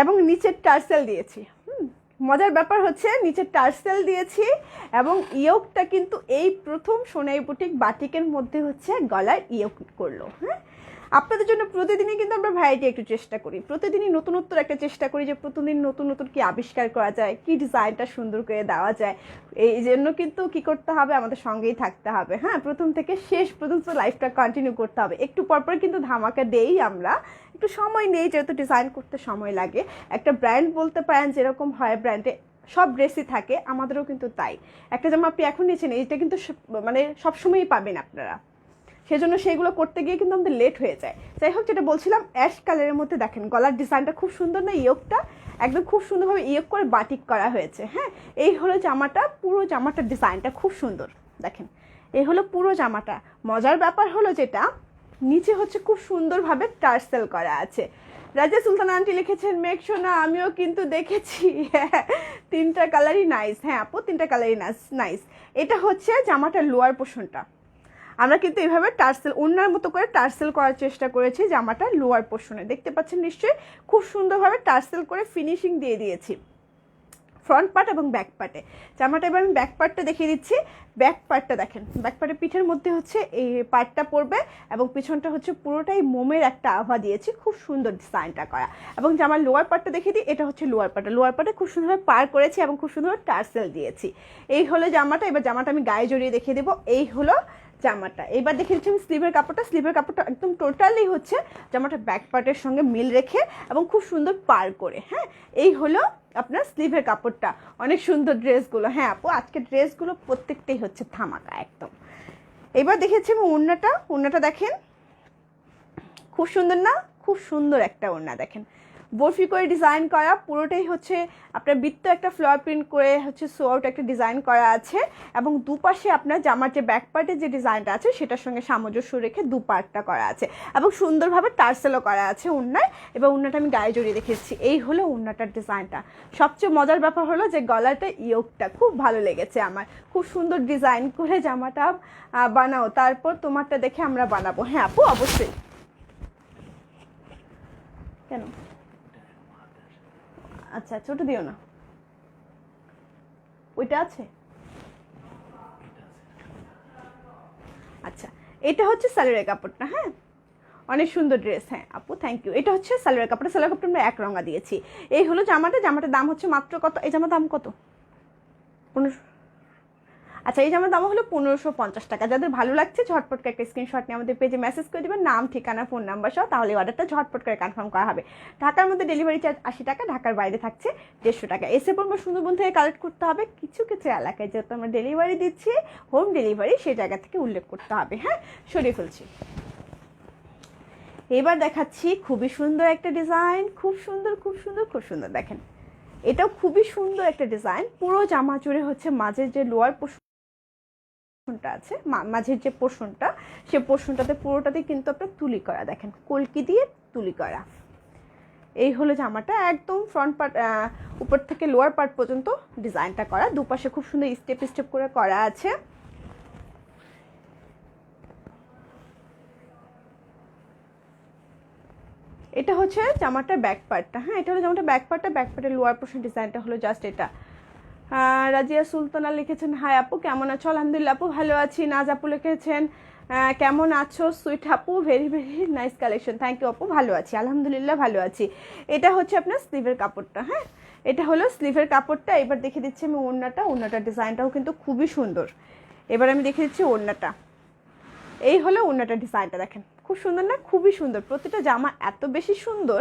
এবং নিচের টার্সেল দিয়েছি। মজার ব্যাপার হচ্ছে নিচের টার্সেল দিয়েছি এবং ইয়োগটা কিন্তু এই প্রথম সোনাই বুটিক বাটিকের মধ্যে হচ্ছে গলার ইয়োগ করলো। হ্যাঁ আপনাদের জন্য প্রতিদিনই কিন্তু আমরা ভ্যারাইটি একটু চেষ্টা করি, প্রতিদিনই নতুনত্ব একটা চেষ্টা করি যে প্রতিদিন নতুন নতুন কি আবিষ্কার করা যায়, কি ডিজাইনটা সুন্দর করে দেওয়া যায়। এই জন্য কিন্তু কি করতে হবে, আমাদের সঙ্গেই থাকতে হবে। হ্যাঁ প্রথম থেকে শেষ পর্যন্ত লাইফটা কন্টিনিউ করতে হবে। একটু পরপর কিন্তু ধামাকা দেই আমরা, একটু সময় নেই, যেহেতু ডিজাইন করতে সময় লাগে। একটা ব্র্যান্ড বলতে পারেন যেরকম হয় ব্র্যান্ডে সব ড্রেসই থাকে, আমাদেরও কিন্তু তাই। একটা জামা আপনি এখন নিয়েছেন, এইটা কিন্তু মানে সবসময়ই পাবেন আপনারা, সেজন্য সেইগুলো করতে গিয়ে কিন্তু আমাদের লেট হয়ে যায়। যাই হোক, যেটা বলছিলাম অ্যাশ কালারের মধ্যে দেখেন গলার ডিজাইনটা খুব সুন্দর না? ইয়োগটা একদম খুব সুন্দরভাবে ইয়োগ করে বাটিক করা হয়েছে। হ্যাঁ এই হলো জামাটা, পুরো জামাটার ডিজাইনটা খুব সুন্দর। দেখেন এই হলো পুরো জামাটা। মজার ব্যাপার হলো যেটা নিচে হচ্ছে খুব সুন্দরভাবে টার্সেল করা আছে। রাজা সুলতান আন্টি লিখেছেন মেক সোনা আমিও কিন্তু দেখেছি। তিনটা কালারই নাইস। হ্যাঁ আপু তিনটা কালারই নাইস। এটা হচ্ছে জামাটার লোয়ার পোর্শনটা। আমরা কিন্তু এইভাবে টার্সেল ওড়নার মতো করে টার্সেল করার চেষ্টা করেছি জামাটা লোয়ার পোর্শনে, দেখতে পাচ্ছেন নিশ্চয়ই খুব সুন্দরভাবে টার্সেল করে ফিনিশিং দিয়ে দিয়েছি। ফ্রন্ট পার্ট এবং ব্যাক পার্টে। জামাটা এবার আমি ব্যাক পার্টটা দেখিয়ে দিচ্ছি। ব্যাক পার্টটা দেখেন, ব্যাক পার্টের পিঠের মধ্যে হচ্ছে এই পার্টটা পড়বে এবং পিছনটা হচ্ছে পুরোটাই মোমের একটা আভা দিয়েছি, খুব সুন্দর ডিজাইনটা করা। এবং জামার লোয়ার পার্টটা দেখিয়ে দিই, এটা হচ্ছে লোয়ার পার্টটা। লোয়ার পার্টে খুব সুন্দরভাবে পার করেছি এবং খুব সুন্দরভাবে টার্সেল দিয়েছি। এই হলো জামাটা। এবার জামাটা আমি গায়ে জড়িয়ে দেখিয়ে দেবো। এই হলো জামাটা। এবার দেখে দিচ্ছি আমি স্লিভের কাপড়টা। স্লিভের কাপড়টা একদম টোটালি হচ্ছে জামাটা ব্যাক পার্টের সঙ্গে মিল রেখে এবং খুব সুন্দর পার করে। হ্যাঁ, এই হলো আপনার স্লিভের কাপড়টা। অনেক সুন্দর ড্রেসগুলো। হ্যাঁ আপু, আজকে ড্রেসগুলো প্রত্যেকটাই হচ্ছে ধামাকা একদম। এবার দেখেছি আমি ওড়নাটা। ওড়নাটা দেখেন, খুব সুন্দর না? খুব সুন্দর একটা ওড়না দেখেন, বরফি করে ডিজাইন করা, পুরোটাই হচ্ছে আপনার বৃত্ত একটা ফ্লোয়ার প্রিন্ট করে হচ্ছে সোয়াউট একটা ডিজাইন করা আছে এবং দুপাশে আপনার জামার যে ব্যাক পার্টের যে ডিজাইনটা আছে সেটার সঙ্গে সামঞ্জস্য রেখে দু পার্টটা করা আছে এবং সুন্দরভাবে টার্সেলও করা আছে ওড়নায়। এবার ওড়নাটা আমি গায়ে জড়িয়ে রেখেছি। এই হলো ওড়নাটার ডিজাইনটা। সবচেয়ে মজার ব্যাপার হলো যে গলাটা ইয়োগটা খুব ভালো লেগেছে আমার। খুব সুন্দর ডিজাইন করে জামাটা বানাও, তারপর তোমারটা দেখে আমরা বানাবো। হ্যাঁ আপু, অবশ্যই। কেন? আচ্ছা, ছোট দিও না, ওইটা আছে। আচ্ছা, এটা হচ্ছে সালোয়ারের কাপড়টা। হ্যাঁ, অনেক সুন্দর ড্রেস। হ্যাঁ আপু, থ্যাংক ইউ। এটা হচ্ছে সালোয়ারের কাপড়টা। সালোয়ার কাপড়টা আমরা এক রঙা দিয়েছি। এই হলো জামাটা। জামাটার দাম হচ্ছে মাত্র কত? এই জামার দাম কত? 15। আচ্ছা, এই জামার দাম হলো 1550 টাকা। যাদের ভালো লাগছে ঝটপট করে একটা স্ক্রিনশট নিয়ে আমাদের পেজে মেসেজ করে দেবেন, নাম, ঠিকানা, ফোন নাম্বার সহ, তাহলে অর্ডারটা ঝটপট করে কনফার্ম করা হবে। ঢাকার মধ্যে ডেলিভারি চার্জ 80 টাকা, ঢাকার বাইরে থাকছে 150 টাকা। এসে পর সুন্দরবন থেকে কালেক্ট করতে হবে। কিছু কিছু এলাকায় যেহেতু আমরা ডেলিভারি দিচ্ছি, হোম ডেলিভারি, সেই জায়গা থেকে উল্লেখ করতে হবে। হ্যাঁ, সরিয়ে ফেলছি। এবার দেখাচ্ছি খুবই সুন্দর একটা ডিজাইন। খুব সুন্দর, খুব সুন্দর, খুব সুন্দর। দেখেন, এটাও খুবই সুন্দর একটা ডিজাইন। পুরো জামা জুড়ে হচ্ছে মাঝের যে লোয়ার পোর্শনটা আছে, মাঝের যে পোর্শনটা, সে পোর্শনটাতে পুরোটাতে কিন্তু আপনার তুলি করা। দেখেন, কলকি দিয়ে তুলি করা। এই হলো জামাটা। একদম ফ্রন্ট পার্ট উপর থেকে লোয়ার পার্ট পর্যন্ত ডিজাইনটা করা। দুপাশে খুব সুন্দর স্টেপ স্টেপ করে করা আছে। এটা হচ্ছে জামাটার ব্যাক পার্টটা। হ্যাঁ, এটা হলো জামাটার ব্যাক পার্টটা। ব্যাক পার্টের লোয়ার পোর্শন ডিজাইনটা হলো জাস্ট এটা। রাজিয়া সুলতানা লিখেছেন, হাই আপু কেমন আছো? আলহামদুলিল্লাহ আপু, ভালো আছি। নাজ আপু লিখেছেন, কেমন আছো সুইট আপু? Very very nice collection. Thank you আপু, ভালো আছি আলহামদুলিল্লাহ, ভালো আছি। এটা হচ্ছে আপনার স্লিভের কাপড়টা। হ্যাঁ, এটা হলো স্লিভের কাপড়টা। এবার দেখে দিচ্ছি আমি ওড়নাটা। ওড়নাটার ডিজাইনটাও কিন্তু খুবই সুন্দর। এবার আমি দেখে দিচ্ছি ওড়নাটা। এই হলো ওড়নাটার ডিজাইনটা। দেখেন, খুব সুন্দর না? খুবই সুন্দর। প্রতিটা জামা এত বেশি সুন্দর,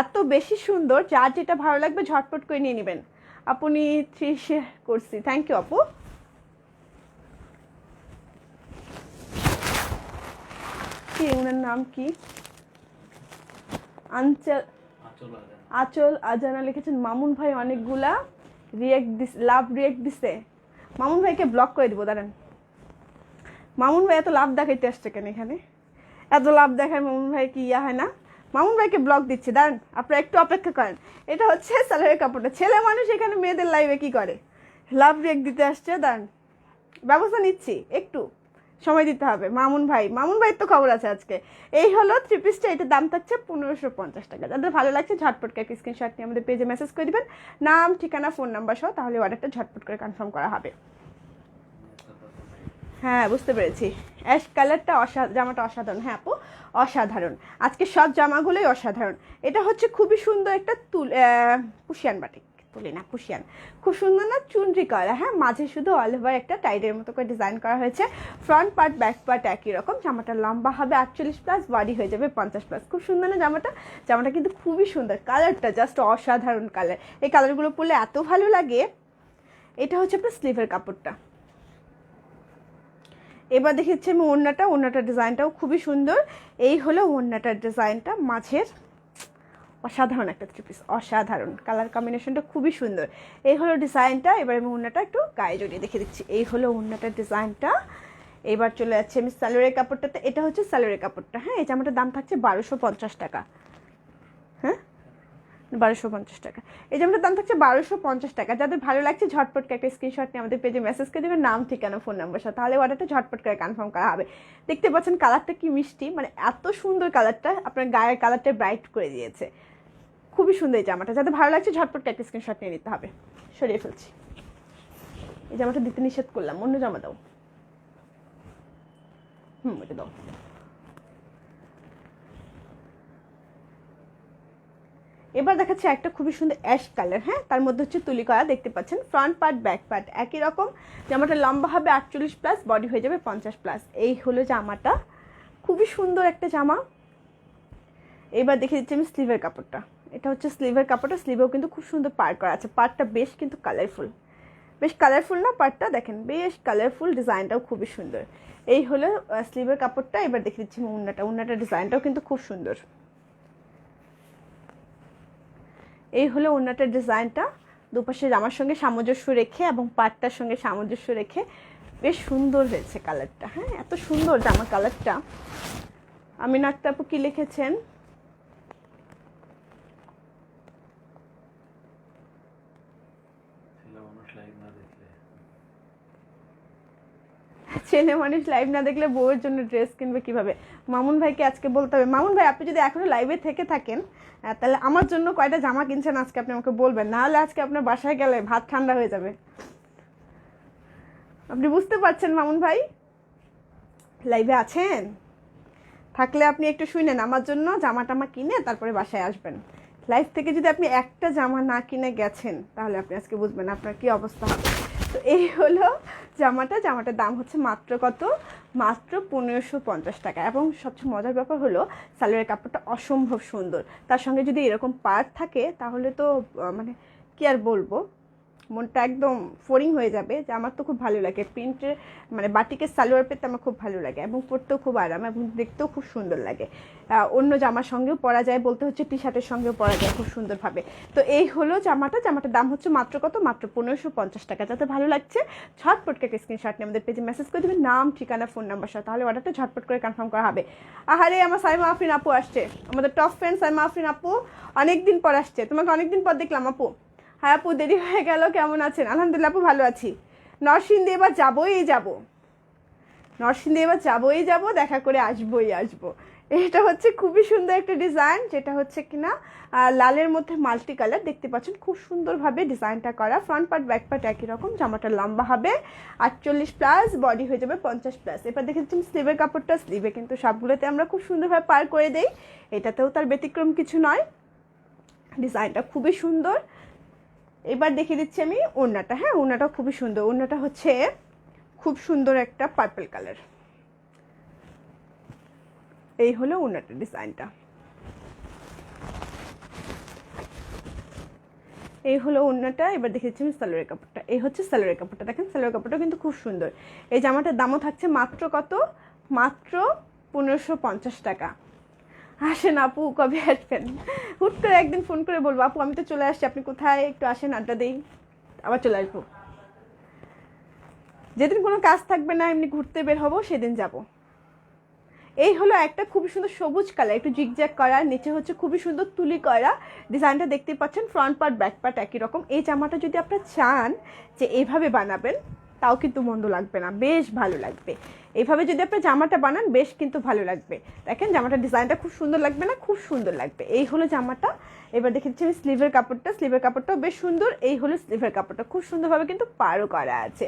এত বেশি সুন্দর, যার যেটা ভালো লাগবে ঝটপট করে নিয়ে নেবেন। আপনি 3 শেয়ার করছি, থ্যাংক ইউ আপু। কি ওনার নাম কি? আচল আজানা লিখেছেন। মামুন ভাই অনেকগুলা লাভ রিয়েক্ট দিছে। মামুন ভাইকে ব্লক করে দিব, দাঁড়ান। মামুন ভাই এত লাভ দেখাইতে আসছে কেন এখানে? এত লাভ দেখায় মামুন ভাই কি ইয়া হয় না? মামুন ভাইকে ব্লক দিচ্ছি, দাঁড়ান, আপনারা একটু অপেক্ষা করেন। এটা হচ্ছে সালোয়ারের কাপড়টা। ছেলে মানুষ এখানে মেয়েদের লাইভে কি করে? লাভ রিয়েক্ট দিতে আসছে, দাঁড়ান, ব্যবস্থা নিচ্ছি, একটু সময় দিতে হবে। মামুন ভাইয়ের তো খবর আছে আজকে। এই হলো 3 পিসটা। এটার দাম থাকছে 1550 টাকা। যাদের ভালো লাগছে ঝটপট করে স্ক্রিনশট নিয়ে আমাদের পেজে মেসেজ করে দিবেন, নাম, ঠিকানা, ফোন নাম্বার সহ, তাহলে অর্ডারটা ঝটপট করে কনফার্ম করা হবে। হ্যাঁ, বুঝতে পেরেছি। অ্যাশ কালারটা জামাটা অসাধারণ। হ্যাঁ আপু, অসাধারণ। আজকে সব জামাগুলোই অসাধারণ। এটা হচ্ছে খুবই সুন্দর একটা পুশিয়ান বাটিক, তুলি না, পুশিয়ান। খুব সুন্দর না? চুনরি করা। হ্যাঁ, মাঝে শুধু অল ওভার একটা টাইডের মতো করে ডিজাইন করা হয়েছে। ফ্রন্ট পার্ট ব্যাক পার্ট একই রকম। জামাটা লম্বা হবে 48+, বডি হয়ে যাবে 50+। খুব সুন্দর না জামাটা? জামাটা কিন্তু খুবই সুন্দর। কালারটা জাস্ট অসাধারণ কালার। এই কালারগুলো পরলে এত ভালো লাগে। এটা হচ্ছে আপনার স্লিভের কাপড়টা। এবার দেখেছি আমি ওড়নাটা। ওড়নাটার ডিজাইনটাও খুবই সুন্দর। এই হলো ওড়নাটার ডিজাইনটা। মাঝের অসাধারণ একটা 3 পিস, অসাধারণ। কালার কম্বিনেশনটা খুবই সুন্দর। এই হলো ডিজাইনটা। এবার আমি ওড়নাটা একটু গায়ে জড়িয়ে দেখে দিচ্ছি। এই হলো ওড়নাটার ডিজাইনটা। এবার চলে যাচ্ছে আমি সালোয়ারের কাপড়টাতে। এটা হচ্ছে সালোয়ারের কাপড়টা। হ্যাঁ, এই জামাটার দাম থাকছে 1250 টাকা। হ্যাঁ, 1250 টাকা। এই জামাটার দাম থাকছে 1250 টাকা। যাদের ভালো লাগছে ঝটপট করে একটা স্ক্রিনশট নিয়ে আমাদের পেজে মেসেজ করে দেবেন, নাম, ঠিকানা, ফোন নাম্বার সহ, তাহলে অর্ডারটা ঝটপট করে কনফার্ম করা হবে। দেখতে পাচ্ছেন কালারটা কি মিষ্টি, মানে এত সুন্দর কালারটা আপনার গায়ের কালারটা ব্রাইট করে দিয়েছে। খুবই সুন্দর এই জামাটা, যাদের ভালো লাগছে ঝটপট একটা স্ক্রিনশট নিয়ে নিতে হবে। সরিয়ে ফেলছি, এই জামাটা দিতে নিষেধ করলাম, অন্য জামা দাও। এটা দাও। এবার দেখাচ্ছে একটা খুবই সুন্দর অ্যাশ কালার, হ্যাঁ, তার মধ্যে হচ্ছে তুলি করা, দেখতে পাচ্ছেন ফ্রন্ট পার্ট ব্যাক পার্ট একই রকম। জামাটা লম্বা হবে 48+, বডি হয়ে যাবে 50+। এই হলো জামাটা, খুবই সুন্দর একটা জামা। এবার দেখে দিচ্ছি আমি স্লিভের কাপড়টা। এটা হচ্ছে স্লিভের কাপড়টা, স্লিভেও কিন্তু খুব সুন্দর পার করা আছে, পার্টটা বেশ কিন্তু কালারফুল, বেশ কালারফুল না পার্টটা, দেখেন বেশ কালারফুল, ডিজাইনটাও খুবই সুন্দর। এই হলো স্লিভের কাপড়টা। এবার দেখে দিচ্ছি উন্নাটা, উন্নাটার ডিজাইনটাও কিন্তু খুব সুন্দর। এই হলো ওড়নাটার ডিজাইনটা, দুপাশে জামার সঙ্গে সামঞ্জস্য রেখে এবং পাটটার সঙ্গে সামঞ্জস্য রেখে বেশ সুন্দর হয়েছে কালারটা। হ্যাঁ, এত সুন্দর জামা কালারটা। আমিনা আক্তার আপু কি লিখেছেন? ছেলে মানুষ লাইভ না দেখলে বউয়ের জন্য ড্রেস কিনবে কিভাবে? মামুন ভাইকে আজকে বলতে হবে। মামুন ভাই, আপনি যদি এখনো লাইভে থেকে থাকেন তাহলে আমার জন্য কয়টা জামা কিনছেন আজকে আপনি আমাকে বলবেন, না হলে আজকে আপনার বাসায় গেলে ভাত ঠান্ডা হয়ে যাবে। আপনি বুঝতে পারছেন মামুন ভাই? লাইভে আছেন? থাকলে আপনি একটু শুনেন, আমার জন্য জামা টামা কিনে তারপরে বাসায় আসবেন। লাইভ থেকে যদি আপনি একটা জামা না কিনে গেছেন তাহলে আপনি আজকে বুঝবেন আপনার কি অবস্থা হবে। তো এই হলো জামাটা, জামাটার দাম হচ্ছে মাত্র কত? মাত্র 1550 টাকা। এবং সবচেয়ে মজার ব্যাপার হলো সালোয়ারের কাপড়টা অসম্ভব সুন্দর, তার সঙ্গে যদি এরকম পার্ট থাকে তাহলে তো মানে কি আর বলবো, মনটা একদম ফোরিং হয়ে যাবে। যে আমার তো খুব ভালো লাগে প্রিন্টের, মানে বাটিকের সালোয়ার পেতে আমার খুব ভালো লাগে, এবং পরতেও খুব আরাম এবং দেখতেও খুব সুন্দর লাগে। অন্য জামার সঙ্গেও পরা যায়, বলতে হচ্ছে টি শার্টের সঙ্গেও পরা যায় খুব সুন্দরভাবে। তো এই হলো জামাটা, জামাটার দাম হচ্ছে মাত্র কত? মাত্র 1550 টাকা। যাতে ভালো লাগছে ঝটপট একটা স্ক্রিনশট নিয়ে আমাদের পেজে মেসেজ করে দেবেন, নাম ঠিকানা ফোন নাম্বার সহ, তাহলে অর্ডারটা ঝটপট করে কনফার্ম করা হবে। আহারে আমার সাইমা আফরিন আপু আসছে, আমাদের টপ ফ্রেন্ড সাইমা আফরিন আপু, অনেকদিন পর আসছে, তোমাকে অনেকদিন পর দেখলাম আপু। হ্যাঁ আপু, দেরি হয়ে গেল, কেমন আছেন? আলহামদুলিল্লাহ আপু, ভালো আছি। নরসিংদী এবার নরসিংদী এবার যাবো, দেখা করে আসবো। এটা হচ্ছে খুবই সুন্দর একটা ডিজাইন, যেটা হচ্ছে কিনা লালের মধ্যে মাল্টি কালার, দেখতে পাচ্ছেন খুব সুন্দরভাবে ডিজাইনটা করা। ফ্রন্ট পার্ট ব্যাক পার্ট একই রকম, জামাটা লম্বা হবে 48+, বডি হয়ে যাবে 50+। এবার দেখেছি স্লিভের কাপড়টা, স্লিভে কিন্তু সবগুলোতে আমরা খুব সুন্দরভাবে পার করে দেই, এটাতেও তার ব্যতিক্রম কিছু নয়। ডিজাইনটা খুবই সুন্দর। এবার দেখিয়ে দিচ্ছি আমি ওড়নাটা। হ্যাঁ, ওড়নাটা খুবই সুন্দর, ওড়নাটা হচ্ছে খুব সুন্দর একটা পার্পল কালার। এই হলো ওড়নাটার ডিজাইনটা, এই হলো ওড়নাটা। এবার দেখিয়ে দিচ্ছি আমি সালোয়ারের কাপড়টা। এই হচ্ছে সালোয়ারের কাপড়টা, দেখেন সালোয়ারের কাপড়টা কিন্তু খুব সুন্দর। এই জামাটার দামও থাকছে মাত্র কত? মাত্র 1550 টাকা। আসেন আপু, কবে আসবেন? হুট করে একদিন ফোন করে বলবো আপু আমি তো চলে আসছি, আপনি কোথায়, একটু আসেন আড্ডা দেই, আবার চলে আসবো। যেদিন কোনো কাজ থাকবে না, এমনি ঘুরতে বের হবো, সেদিন যাব। এই হলো একটা খুবই সুন্দর সবুজ কালার, একটু জিগজ্যাগ করা, নিচে হচ্ছে খুবই সুন্দর তুলি করা। ডিজাইনটা দেখতে পাচ্ছেন, ফ্রন্ট পার্ট ব্যাক পার্ট একই রকম। এই জামাটা যদি আপনারা চান যে এইভাবে বানাবেন, তাও কিন্তু মন্দ লাগবে না, বেশ ভালো লাগবে। এইভাবে যদি আপনি জামাটা বানান বেশ কিন্তু ভালো লাগবে। দেখেন জামাটার ডিজাইনটা খুব সুন্দর লাগবে না? খুব সুন্দর লাগবে। এই হলো জামাটা। এবার দেখে দিচ্ছি আমি স্লিভের কাপড়টা, স্লিভের কাপড়টাও বেশ সুন্দর। এই হলো স্লিভের কাপড়টা, খুব সুন্দরভাবে কিন্তু পারও করা আছে।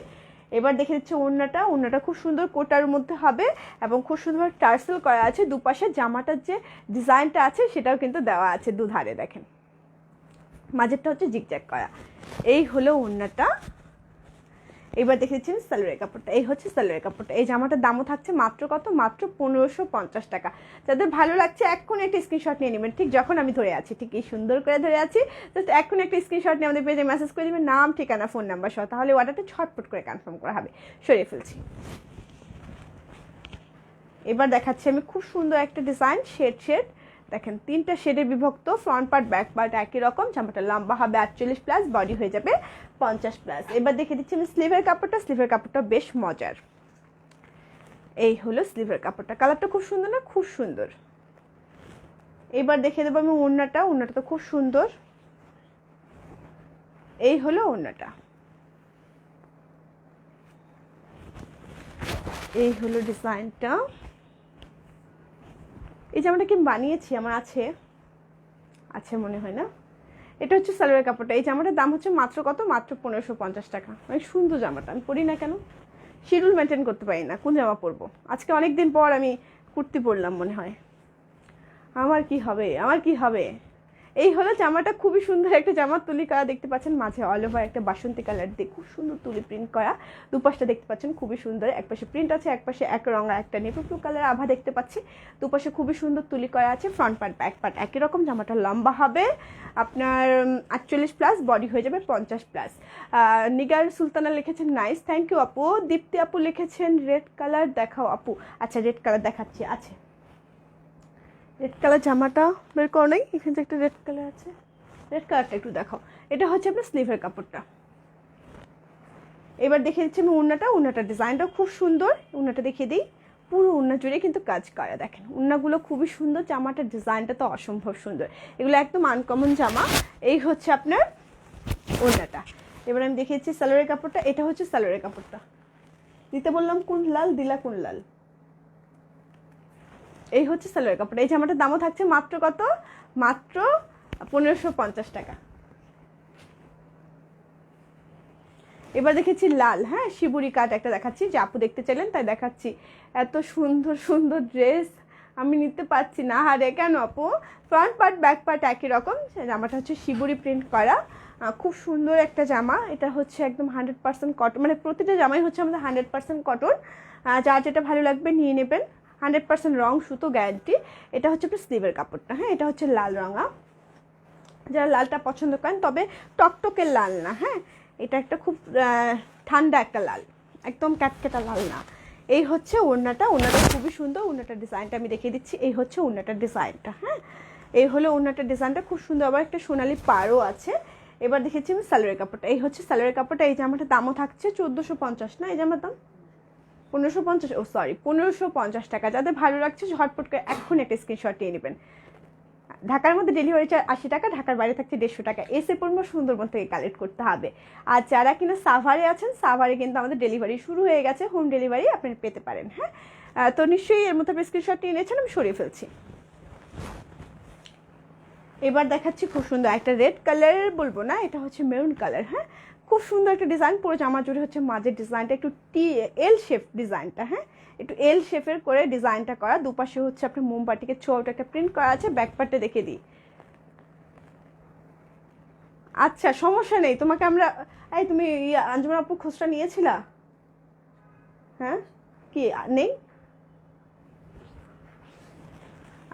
এবার দেখে দিচ্ছি ওড়নাটা, ওড়নাটা খুব সুন্দর কোটার মধ্যে হবে এবং খুব সুন্দরভাবে টার্সেল করা আছে। দুপাশে জামাটার যে ডিজাইনটা আছে সেটাও কিন্তু দেওয়া আছে দুধারে, দেখেন মাঝেরটা হচ্ছে জিগজ্যাগ করা। এই হলো ওড়নাটা। এবার দেখেছেন সালোয়ারের কাপড়টা, এই হচ্ছে সালোয়ারের কাপড়টা। এই জামাটার দামও থাকছে মাত্র কত? মাত্র 1550 টাকা। যাদের ভালো লাগছে এক্ষুনি একটা স্ক্রিনশট নিয়ে নেবেন, ঠিক যখন আমি ধরে আছি, ঠিক এই সুন্দর করে ধরে আছি, জাস্ট এক্ষুনি একটা স্ক্রিনশট নিয়ে আমাদের পেজে মেসেজ করে দেবেন, নাম ঠিকানা ফোন নাম্বার সহ, তাহলে অর্ডারটা ছটপট করে কনফার্ম করা হবে। সরিয়ে ফেলছি। এবার দেখাচ্ছি আমি খুব সুন্দর একটা ডিজাইন, শেড দেখেন, 3টা শেডে বিভক্ত, ফ্রন্ট পার্ট ব্যাক পার্ট একই রকম। জামাটা লম্বা হবে 48+, বডি হয়ে যাবে 50+। এবার দেখে দিচ্ছি আমি স্লিভের কাপড়টা, স্লিভের কাপড়টা বেশ মজার। এই হলো স্লিভের কাপড়টা, কালারটা খুব সুন্দর না? খুব সুন্দর। এবার দেখে দেবো আমি ওড়নাটা, ওড়নাটা তো খুব সুন্দর। এই হলো ওড়নাটা, এই হলো ডিজাইনটা। এই জামাটা কি বানিয়েছি? আমার আছে মনে হয় না। এটা হচ্ছে সালোয়ার কাপড়টা। এই জামাটার দাম হচ্ছে মাত্র কত? মাত্র 1550 টাকা। অনেক সুন্দর জামাটা, আমি পরি না কেন, শিডিউল মেনটেন করতে পারি না কোন জামা পরবো। আজকে অনেক দিন পর আমি কুর্তি পরলাম মনে হয়। আমার কি হবে, আমার কি হবে। এই হলো জামাটা, খুবই সুন্দর একটা জামা, তুলি করা দেখতে পাচ্ছেন, মাঝে অল ওভার একটা বাসন্তী কালার দিয়ে খুব সুন্দর তুলি প্রিন্ট করা। দুপাশটা দেখতে পাচ্ছেন খুবই সুন্দর, একপাশে প্রিন্ট আছে, একপাশে এক রঙা একটা নেভি ব্লু কালার আভা দেখতে পাচ্ছি। দুপাশে খুবই সুন্দর তুলি করা আছে, ফ্রন্ট পার্ট ব্যাক পার্ট একই রকম। জামাটা লম্বা হবে আপনার 48+, বডি হয়ে যাবে 50+। নিগার সুলতানা লিখেছেন নাইস, থ্যাংক ইউ আপু। দীপ্তি আপু লিখেছেন রেড কালার দেখাও আপু। আচ্ছা রেড কালার দেখাচ্ছি, আছে রেড কালার জামাটা বের করো নাই, এখানে যে একটা রেড কালার আছে, রেড কালারটা একটু দেখাও। এটা হচ্ছে আপনার স্লিভের কাপড়টা। এবার দেখিয়ে দিচ্ছি আমি উন্নাটা। উন্নাটার ডিজাইনটা খুব সুন্দর, উন্নাটা দেখিয়ে দিই। পুরো উন্না জুড়ে কিন্তু কাজ করা, দেখেন উন্নাগুলো খুবই সুন্দর, জামাটার ডিজাইনটা তো অসম্ভব সুন্দর, এগুলো একদম আনকমন জামা। এই হচ্ছে আপনার উন্নাটা। এবার আমি দেখিয়েছি সালোয়ারের কাপড়টা। এটা হচ্ছে সালোয়ারের কাপড়টা। দিতে বললাম কোন লাল, দিলা কোন লাল। এই হচ্ছে সালোয়ার কাপড়। এই জামাটার দামও থাকছে মাত্র কত? মাত্র 1550 টাকা। এবার দেখেছি লাল, হ্যাঁ শিবুরি কাট একটা দেখাচ্ছি, যে আপু দেখতে চাইলেন তাই দেখাচ্ছি। এত সুন্দর সুন্দর ড্রেস আমি নিতে পারছি না, আরে কেন আপু? ফ্রন্ট পার্ট ব্যাক পার্ট একই রকম। জামাটা হচ্ছে শিবুরি প্রিন্ট করা, খুব সুন্দর একটা জামা। এটা হচ্ছে একদম 100% কটন, মানে প্রতিটা জামাই হচ্ছে আমাদের 100% কটন। যার যেটা ভালো লাগবে নিয়ে নেবেন, 100% রং সুতো গ্যারান্টি। এটা হচ্ছে আপনার স্লিভের কাপড়টা, হ্যাঁ এটা হচ্ছে লাল রঙা, যারা লালটা পছন্দ করেন, তবে টকটকের লাল না, হ্যাঁ এটা একটা খুব ঠান্ডা একটা লাল, একদম ক্যাটকেটা লাল না। এই হচ্ছে ওড়নাটা। ওড়নাটা খুবই সুন্দর, ওড়নাটার ডিজাইনটা আমি দেখিয়ে দিচ্ছি। এই হচ্ছে ওড়নাটার ডিজাইনটা, হ্যাঁ এই হলো ওড়নাটার ডিজাইনটা, খুব সুন্দর। আবার একটা সোনালি পাড়ও আছে। এবার দেখেছি আমি সালোয়ারের কাপড়টা। এই হচ্ছে সালোয়ারের কাপড়টা। এই জামাটার দামও থাকছে 1450 না, এই জামার দাম 1550, ও সরি 1550 টাকা। যাদের ভালো লাগছে ঝটপট করে এখন একটা স্ক্রিনশট নিয়ে নেবেন। ঢাকার মধ্যে ডেলিভারি চার্জ 80 টাকা, ঢাকার বাইরে থাকছে 150 টাকা। এসে পণ্য সুন্দরবন থেকে কালেক্ট করতে হবে। আর যারা কিনা সাভারে আছেন, সাভারে কিন্তু আমাদের ডেলিভারি শুরু হয়ে গেছে, হোম ডেলিভারি আপনি পেতে পারেন। হ্যাঁ তো নিশ্চয়ই এর মধ্যে স্ক্রিনশট নিয়ে নিয়েছেন, আমি সরিয়ে ফেলছি। এবার দেখাচ্ছি খুব সুন্দর একটা রেড কালারের, বলবো না, এটা হচ্ছে মেরুন কালার। হ্যাঁ খুব সুন্দর একটা ডিজাইন, পুরো জামা জুড়ে হচ্ছে মাঝের ডিজাইনটা একটু এল শেপ ডিজাইনটা, হ্যাঁ একটু এল শেপের করে ডিজাইনটা করা। দুপাশে হচ্ছে আপনার মোমবাটিকে ছোট একটা প্রিন্ট করা আছে। ব্যাক পার্টটা দেখে দিই। আচ্ছা সমস্যা নেই, তোমাকে আমরা, এই তুমি আঞ্জুমান আপুর খোঁজটা নিয়েছিলা? হ্যাঁ কি নেই?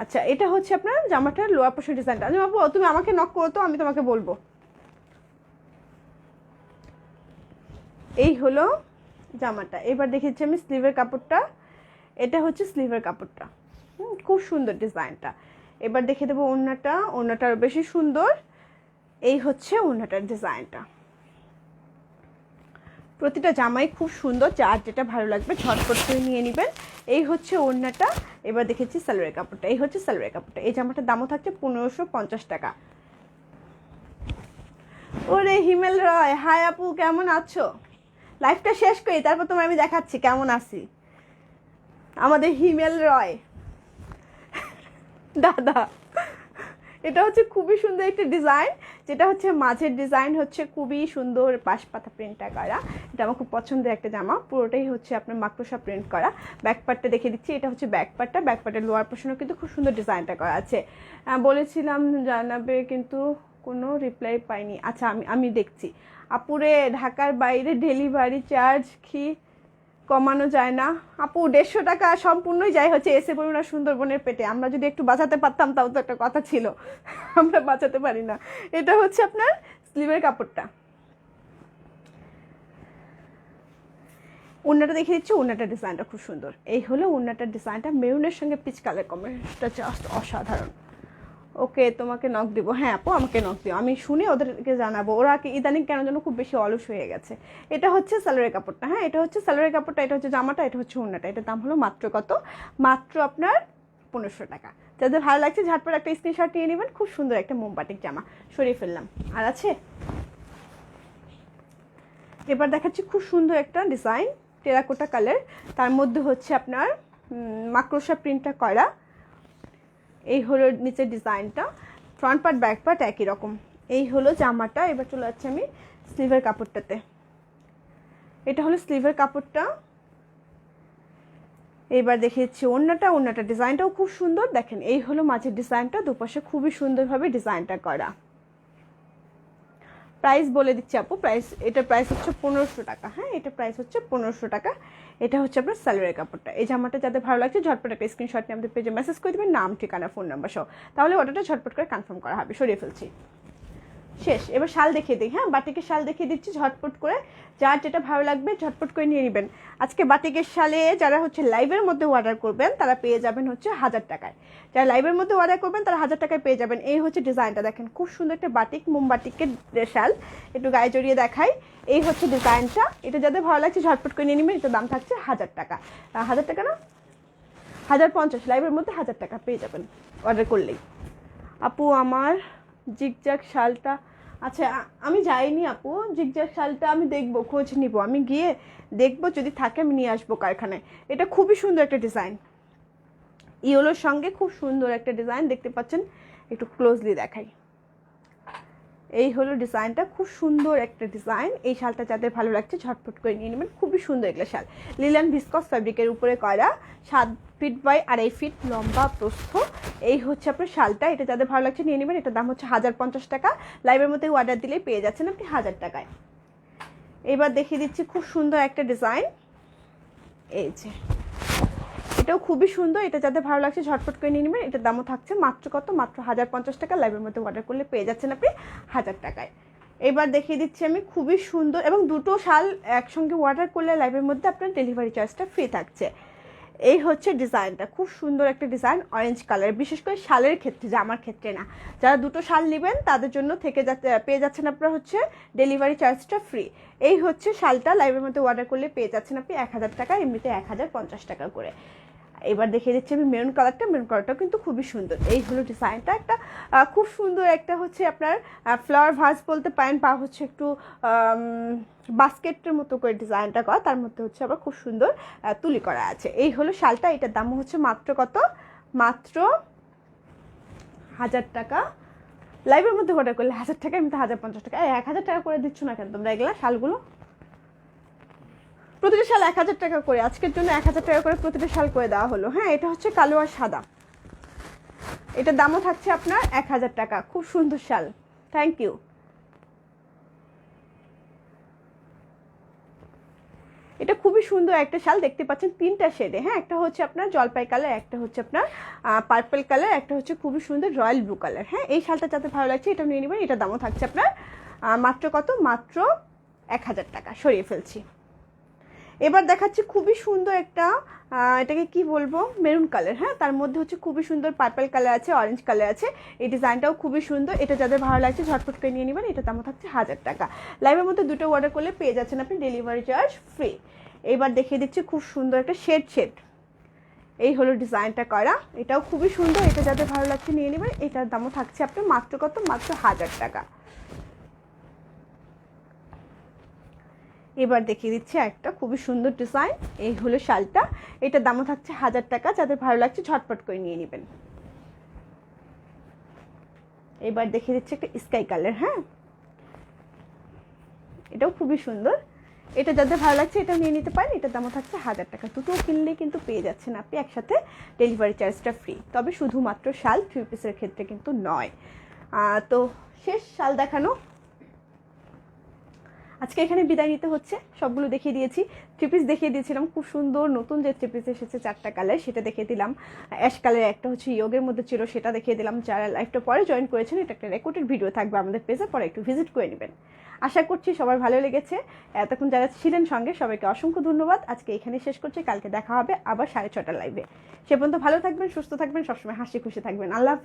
আচ্ছা এটা হচ্ছে আপনার জামাটার লোয়ার পোর্শন ডিজাইনটা। আঞ্জুমান আপু তুমি আমাকে নক করো তো, আমি তোমাকে বলবো। এই হলো জামাটা। এবার দেখেছি আমি স্লিভের কাপড়টা। এটা হচ্ছে স্লিভের কাপড়টা, খুব সুন্দর ডিজাইনটা। এবার দেখে দেবো ওড়নাটা। ওড়নাটা আরও বেশি সুন্দর। এই হচ্ছে ওড়নাটার ডিজাইনটা। প্রতিটা জামাই খুব সুন্দর, যার যেটা ভালো লাগবে ঝটপট করে নিয়ে নেবেন। এই হচ্ছে ওড়নাটা। এবার দেখেছি সালোয়ারের কাপড়টা। এই হচ্ছে সালোয়ারের কাপড়টা। এই জামাটার দামও থাকছে 1550 টাকা। ওরে হিমেল রয়, হাই আপু কেমন আছো? লাইফটা শেষ করি, তারপর তোমার আমি দেখাচ্ছি কেমন আছি। আমাদের হিমেল রয় দাদা, এটা হচ্ছে খুবই সুন্দর একটা ডিজাইন, যেটা হচ্ছে মাঝের ডিজাইন হচ্ছে খুবই সুন্দর বাঁশপাতা প্রিন্টটা করা। এটা আমার খুব পছন্দের একটা জামা, পুরোটাই হচ্ছে আপনার মাকড়সা প্রিন্ট করা। ব্যাক পার্টটা দেখে দিচ্ছি। এটা হচ্ছে ব্যাক পার্টটা। ব্যাক পার্টের লোয়ার পোর্শনও কিন্তু খুব সুন্দর ডিজাইনটা করা আছে। বলেছিলাম জানাবে কিন্তু কোনো রিপ্লাই পাইনি। আচ্ছা আমি দেখছি। আপুরে ঢাকার বাইরে ডেলিভারি চার্জ কি কমানো যায় না? আপু 150 টাকা সম্পূর্ণই যায় হচ্ছে এসে পড়ুন না সুন্দরবনের পেটে। আমরা যদি একটু বাঁচাতে পারতাম তাও তো একটা কথা ছিল, আমরা বাঁচাতে পারি না। এটা হচ্ছে আপনার স্লিভের কাপড়টা। ওড়নাটা দেখে দিচ্ছি। ওড়নাটার ডিজাইনটা খুব সুন্দর। এই হলো ওড়নাটার ডিজাইনটা, মেরুনের সঙ্গে পিচ কালার কম্বিনেশনটা জাস্ট অসাধারণ। ওকে তোমাকে নক দিব। হ্যাঁ আপু আমাকে নক দিও, আমি শুনে ওদেরকে জানাবো। ওরা ইদানিং কেন যেন খুব বেশি অলস হয়ে গেছে। এটা হচ্ছে সালোয়ারের কাপড়টা। হ্যাঁ এটা হচ্ছে সালোয়ারের কাপড়টা। এটা হচ্ছে জামাটা। এটা হচ্ছে ওড়নাটা। এটার দাম হলো মাত্র কত? মাত্র আপনার 1500 টাকা। যাদের ভালো লাগছে ঝটপট একটা স্ক্রিনশট নিয়ে নেবেন। খুব সুন্দর একটা মোমবাটিক জামা। সরিয়ে ফেললাম। আর আছে? এবার দেখাচ্ছি খুব সুন্দর একটা ডিজাইন, টেরাকোটা কালার, তার মধ্যে হচ্ছে আপনার মাকড়সা প্রিন্টটা করা। এই হলো নিচের ডিজাইনটা। ফ্রন্ট পার্ট ব্যাক পার্ট একই রকম। এই হলো জামাটা। এবার চলে যাচ্ছি আমি স্লিভের কাপড়টাতে। এটা হলো স্লিভের কাপড়টা। এবার দেখিয়েছি ওড়নাটা ডিজাইনটাও খুব সুন্দর। দেখেন এই হলো মাঝের ডিজাইনটা, দুপাশে খুবই সুন্দরভাবে ডিজাইনটা করা। প্রাইস বলে দিচ্ছি আপু, এটার প্রাইস হচ্ছে 1500 টাকা। হ্যাঁ, এটা প্রাইস হচ্ছে 1500 টাকা। এটা হচ্ছে আপনার সালোয়ারের কাপড়টা। এই জামাটা যাদের ভালো লাগছে ঝটপট একটা স্ক্রিনশট নিয়ে আমাদের পেজে মেসেজ করে দেবেন, নাম, ঠিকানা, ফোন নাম্বার সহ, তাহলে অর্ডারটা ঝটপট করে কনফার্ম করা হবে। সরিয়ে ফেলছি, শেষ। এবার শাল দেখিয়ে দিই। হ্যাঁ, বাটিকের শাল দেখিয়ে দিচ্ছি ঝটপট করে, যার যেটা ভালো লাগবে ঝটপট করে নিয়ে নেবেন। আজকে বাটিকের শালে যারা হচ্ছে লাইভের মধ্যে অর্ডার করবেন তারা পেয়ে যাবেন হচ্ছে 1000 টাকায়। যারা লাইভের মধ্যে অর্ডার করবেন তারা 1000 টাকায় পেয়ে যাবেন। এই হচ্ছে ডিজাইনটা, দেখেন খুব সুন্দর একটা বাটিক, মোমবাটিকের শাল। একটু গায়ে জড়িয়ে দেখাই। এই হচ্ছে ডিজাইনটা। এটা যাদের ভালো লাগছে ঝটপট করে নিয়ে নেবেন। এটার দাম থাকছে 1000 টাকা। 1000 টাকা না, 1050। লাইভের মধ্যে 1000 টাকা পেয়ে যাবেন অর্ডার করলেই। আপু আমার জিগজ্যাগ শালটা, আচ্ছা আমি যাইনি আপু, জিগজ্যাগ শালটা আমি দেখবো, খোঁজ নিব, আমি গিয়ে দেখবো, যদি থাকে আমি নিয়ে আসবো কারখানায়। এটা খুবই সুন্দর একটা ডিজাইন, ইয়েলোর সঙ্গে খুব সুন্দর একটা ডিজাইন দেখতে পাচ্ছেন। একটু ক্লোজলি দেখাই। এই হলো ডিজাইনটা, খুব সুন্দর একটা ডিজাইন। এই শালটা যাদের ভালো লাগছে ঝটপট করে নিয়ে নেবেন। খুবই সুন্দর এগুলো শাল, লিলেন ভিসকস ফ্যাব্রিকের উপরে করা, 7 ফিট বাই 2.5 ফিট লম্বা প্রস্থ। এই হচ্ছে আপনার শালটা। এটা যাদের ভালো লাগছে নিয়ে নেবেন। এটার দাম হচ্ছে 1050 টাকা। লাইভের মধ্যে অর্ডার দিলেই পেয়ে যাচ্ছেন আপনি 1000 টাকায়। এবার দেখিয়ে দিচ্ছি খুব সুন্দর একটা ডিজাইন। এই যে এটাও খুবই সুন্দর। এটা যাদের ভালো লাগছে ঝটপট করে নিয়ে নেবেন। এটার দামও থাকছে মাত্র কত, মাত্র 1050 টাকা। লাইভের মধ্যে অর্ডার করলে পেয়ে যাচ্ছেন আপনি 1000 টাকায়। এবার দেখিয়ে দিচ্ছি আমি খুবই সুন্দর, এবং দুটো শাল একসঙ্গে অর্ডার করলে লাইভের মধ্যে আপনার ডেলিভারি চার্জটা ফ্রি থাকছে। এই হচ্ছে ডিজাইনটা, খুব সুন্দর একটা ডিজাইন, অরেঞ্জ কালার। বিশেষ করে শালের ক্ষেত্রে, জামার ক্ষেত্রে না, যারা দুটো শাল নেবেন তাদের জন্য পেয়ে যাচ্ছেন আপনারা হচ্ছে ডেলিভারি চার্জটা ফ্রি। এই হচ্ছে শালটা, লাইভের মধ্যে অর্ডার করলে পেয়ে যাচ্ছেন আপনি 1000 টাকা, এমনিতে 1050 টাকা করে। এবার দেখিয়ে দিচ্ছি আমি মেরুন কালারটা। মেরুন কালারটাও কিন্তু খুবই সুন্দর। এই হলো ডিজাইনটা, একটা খুব সুন্দর একটা হচ্ছে আপনার ফ্লাওয়ার ভাস বলতে পারেন, বা হচ্ছে একটু বাস্কেটের মতো করে ডিজাইনটা করা, তার মধ্যে হচ্ছে আবার খুব সুন্দর তুলি করা আছে। এই হলো শালটা। এটার দাম হচ্ছে মাত্র কত, মাত্র 1000 টাকা। লাইভের মধ্যে অর্ডার করলে 1000 টাকা, এমনিতে 1050 টাকা। 1000 টাকা করে দিচ্ছ না কেন তোমরা এগুলা শালগুলো? প্রতিটা শাল 1000 টাকা করে, আজকের জন্য 1000 টাকা করে প্রতিটা শাল করে দেওয়া হলো। হ্যাঁ, এটা হচ্ছে কালো আর সাদা। এটার দামও থাকছে আপনার 1000 টাকা। খুব সুন্দর শাল, থ্যাংক ইউ। এটা খুবই সুন্দর একটা শাল, দেখতে পাচ্ছেন 3টা শেডে। হ্যাঁ, একটা হচ্ছে আপনার জলপাই কালার, একটা হচ্ছে আপনার পার্পল কালার, একটা হচ্ছে খুবই সুন্দর রয়্যাল ব্লু কালার। হ্যাঁ, এই শালটা যাতে ভালো লাগছে এটা নিয়ে নেবেন। এটার দামও থাকছে আপনার মাত্র কত, মাত্র 1000 টাকা। সরিয়ে ফেলছি। এবার দেখাচ্ছি খুবই সুন্দর একটা, এটাকে কি বলবো, মেরুন কালার। হ্যাঁ, তার মধ্যে হচ্ছে খুবই সুন্দর পার্পল কালার আছে, অরেঞ্জ কালার আছে। এই ডিজাইনটাও খুবই সুন্দর। এটা যাদের ভালো লাগছে ঝটপট করে নিয়ে নেবেন। এটার দাম থাকছে 1000 টাকা। লাইভের মধ্যে দুটো অর্ডার করলে পেয়ে যাচ্ছেন আপনি ডেলিভারি চার্জ ফ্রি। এবার দেখিয়ে দিচ্ছি খুব সুন্দর একটা শেড। এই হলো ডিজাইনটা করা, এটাও খুবই সুন্দর। এটা যাদের ভালো লাগছে নিয়ে নেবেন। এটার দামও থাকছে আপনার মাত্র কত, মাত্র 1000 টাকা। এবার দেখিয়ে দিচ্ছি একটা খুবই সুন্দর ডিজাইন। এই হলো শালটা। এটার দামও থাকছে 1000 টাকা। যাদের ভালো লাগছে ঝটপট করে নিয়ে নেবেন। এবার দেখিয়ে দিচ্ছি একটা স্কাই কালার। হ্যাঁ, এটাও খুবই সুন্দর। এটা যাদের ভালো লাগছে এটাও নিয়ে নিতে পারেন। এটার দামও থাকছে 1000 টাকা। দুটো কিনলে কিন্তু পেয়ে যাচ্ছেন আপনি একসাথে ডেলিভারি চার্জটা ফ্রি, তবে শুধুমাত্র শাল, 3 পিসের ক্ষেত্রে কিন্তু নয়। তো শেষ শাল দেখানো। আজকে এখানে বিদায় নিতে হচ্ছে। সবগুলো দেখিয়ে দিয়েছি। 3 পিস দেখিয়ে দিয়েছিলাম, খুব সুন্দর নতুন যে 3 পিস এসেছে 4টা কালার, সেটা দেখিয়ে দিলাম। অ্যাশ কালার একটা হচ্ছে ইয়োগের মধ্যে ছিল, সেটা দেখিয়ে দিলাম। যারা লাইভটা পরে জয়েন করেছেন, এটা একটা রেকর্ডেড ভিডিও থাকবে আমাদের পেজে, পরে একটু ভিজিট করে নেবেন। আশা করছি সবার ভালো লেগেছে। এতক্ষণ যারা ছিলেন সঙ্গে সবাইকে অসংখ্য ধন্যবাদ। আজকে এখানে শেষ করছি, কালকে দেখা হবে আবার 6:30 লাইভে। সে পর্যন্ত ভালো থাকবেন, সুস্থ থাকবেন, সবসময় হাসি খুশি থাকবেন। আল্লাহ।